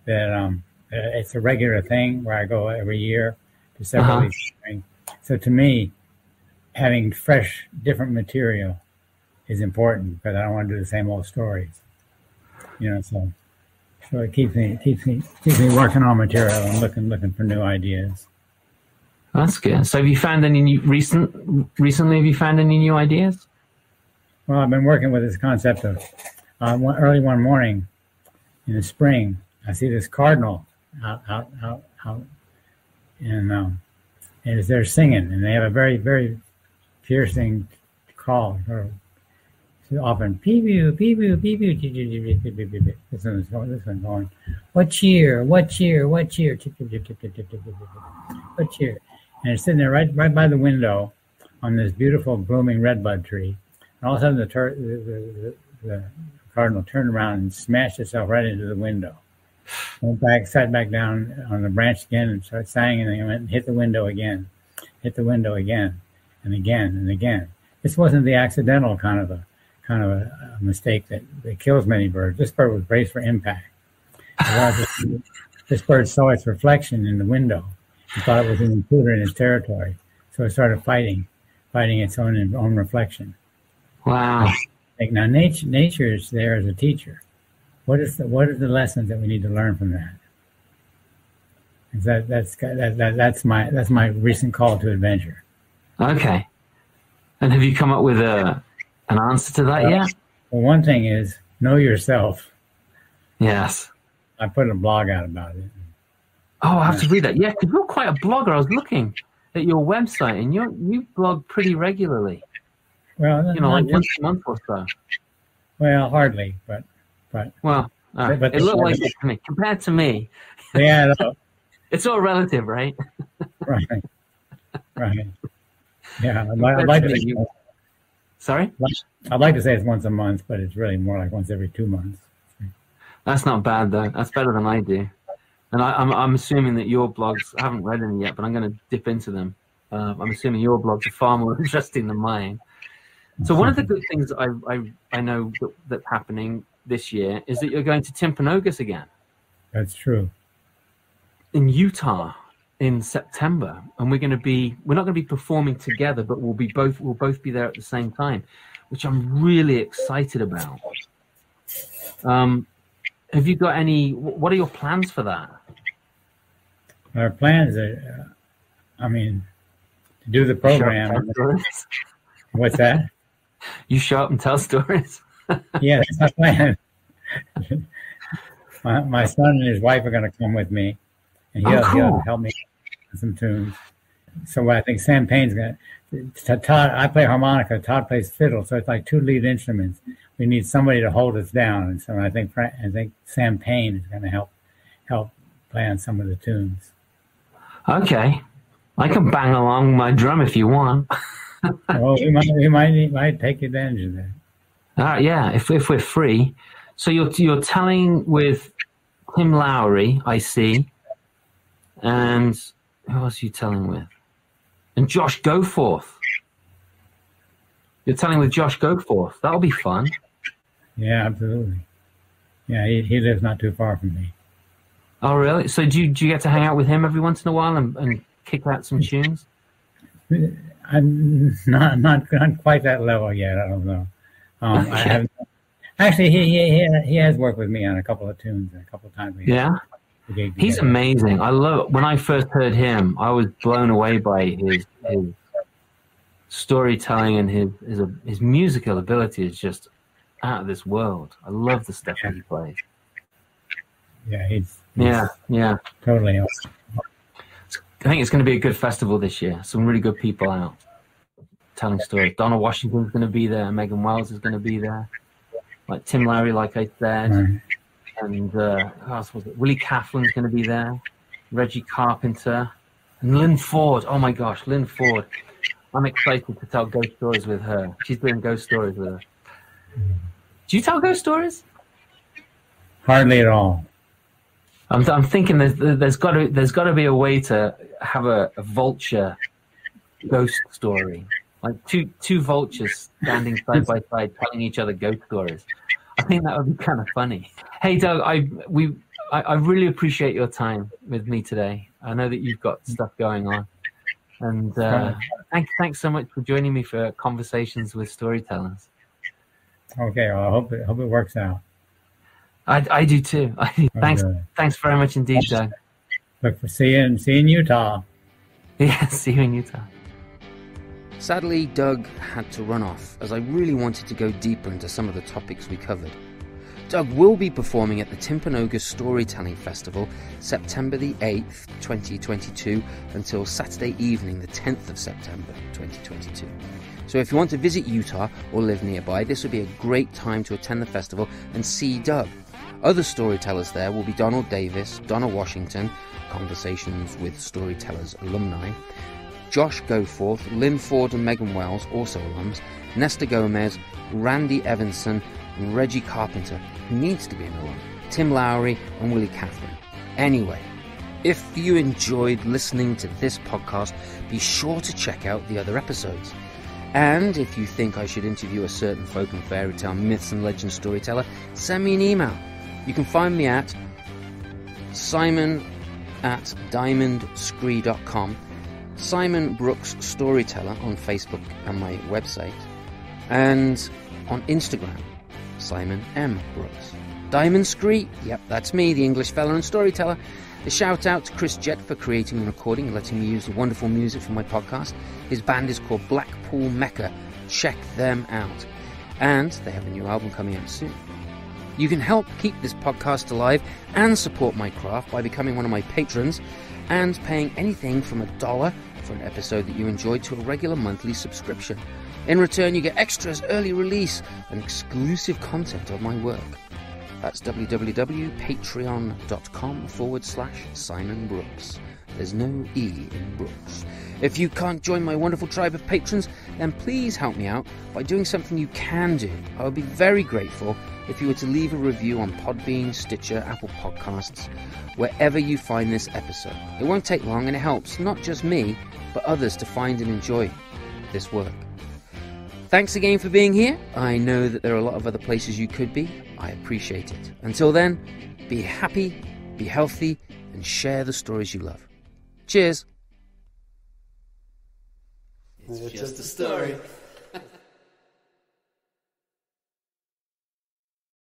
that it's a regular thing where I go every year to several of these gatherings. So to me, having fresh, different material is important because I don't want to do the same old stories. So it keeps me working on material and looking for new ideas. That's good. So have you found any recently? Have you found any new ideas? Well, I've been working with this concept of early one morning in the spring, I see this cardinal out, and they're singing, and they have a very, very piercing call. Often, pew, pew, pew, pew. This one's going. What cheer? What cheer? What cheer? What cheer? And it's sitting there right by the window on this beautiful blooming redbud tree. And all of a sudden, the cardinal turned around and smashed itself right into the window. Went back, sat back down on the branch again, and started singing. And then went and hit the window again, and again, and again. This wasn't the accidental kind of a mistake that kills many birds. This bird was braced for impact. This bird saw its reflection in the window and thought it was an intruder in its territory, so it started fighting its own reflection. Wow! Now, nature is there as a teacher. What are the lessons that we need to learn from that? That's my recent call to adventure. Okay. And have you come up with an answer to that yet? Well, one thing is know yourself. Yes. I put a blog out about it. Oh, I have to read that. Yeah, because you're quite a blogger. I was looking at your website, and you blog pretty regularly. Well, like once a month or so. Well, hardly, but. Well, but it looked like it to me. Compared to me. Yeah. It's all relative, right? Right. Yeah, I'd like to. Sorry? I'd like to say it's once a month, but it's really more like once every 2 months. That's not bad, though. That's better than I do. And I'm assuming that your blogs, I haven't read any yet, but I'm going to dip into them. I'm assuming your blogs are far more interesting than mine. So one of the good things I know that's happening this year is that you're going to Timpanogos again. That's true. In Utah in September, and we're not going to be performing together, but we'll both be there at the same time, which I'm really excited about. have you got any? What are your plans for that? Our plans are, to do the program. What's that? You show up and tell stories? Yeah, that's my plan. my son and his wife are going to come with me, and he'll help me with some tunes. So I think Sam Payne's going to... Todd, I play harmonica, Todd plays fiddle, so it's like two lead instruments. We need somebody to hold us down, and so I think Sam Payne is going to help play on some of the tunes. Okay. I can bang along my drum if you want. Well, we might take advantage of that. Yeah, if we're free. So you're telling with Tim Lowry, I see, and who else are you telling with? And Josh Goforth. You're telling with Josh Goforth. That'll be fun. Yeah, absolutely. Yeah, he lives not too far from me. Oh, really? So do you get to hang out with him every once in a while and kick out some tunes? I'm not quite that level yet. I don't know. I haven't. Actually, he has worked with me on a couple of tunes a couple of times. Yeah, he's amazing. I love. When I first heard him, I was blown away by his storytelling, and his musical ability is just out of this world. I love the stuff that he plays. Yeah, he's totally awesome. I think it's going to be a good festival this year. Some really good people out telling stories. Donna Washington's going to be there. Megan Wells is going to be there. Like Tim Lowry, like I said. Right. And who else was it? Willie Coughlin's going to be there. Reggie Carpenter. And Lynn Ford. Oh, my gosh, Lynn Ford. I'm excited to tell ghost stories with her. She's doing ghost stories with her. Do you tell ghost stories? Hardly at all. I'm thinking there's got to be a way to have a vulture ghost story, like two vultures standing side by side telling each other ghost stories. I think that would be kind of funny. Hey Doug, I really appreciate your time with me today. I know that you've got stuff going on, and thanks so much for joining me for Conversations with Storytellers. Okay, well, I hope it works out. I do too. Thanks very much indeed, Doug. Look for see you in Utah. Yeah, see you in Utah. Sadly, Doug had to run off, as I really wanted to go deeper into some of the topics we covered. Doug will be performing at the Timpanogos Storytelling Festival September the 8th, 2022 until Saturday evening the 10th of September 2022. So if you want to visit Utah or live nearby, this would be a great time to attend the festival and see Doug. Other storytellers there will be Donald Davis, Donna Washington, Conversations with Storytellers alumni, Josh Goforth, Lynn Ford and Megan Wells, also alums, Nesta Gomez, Randy Evanson, and Reggie Carpenter, who needs to be an alum, Tim Lowry and Willie Coughling. Anyway, if you enjoyed listening to this podcast, be sure to check out the other episodes. And if you think I should interview a certain folk and fairy tale myths and legends storyteller, send me an email. You can find me at simon@diamondscree.com, Simon Brooks Storyteller on Facebook and my website, and on Instagram, Simon M. Brooks. Diamond Scree, yep, that's me, the English fella and storyteller. A shout out to Chris Jett for creating and recording and letting me use the wonderful music for my podcast. His band is called Blackpool Mecca. Check them out. And they have a new album coming out soon. You can help keep this podcast alive and support my craft by becoming one of my patrons and paying anything from $1 for an episode that you enjoyed to a regular monthly subscription. In return, you get extras, early release, and exclusive content of my work. That's www.patreon.com/Simon Brooks. There's no E in Brooks. If you can't join my wonderful tribe of patrons, then please help me out by doing something you can do. I would be very grateful if you were to leave a review on Podbean, Stitcher, Apple Podcasts, wherever you find this episode. It won't take long and it helps not just me, but others to find and enjoy this work. Thanks again for being here. I know that there are a lot of other places you could be. I appreciate it. Until then, be happy, be healthy, and share the stories you love. Cheers. It's just a story.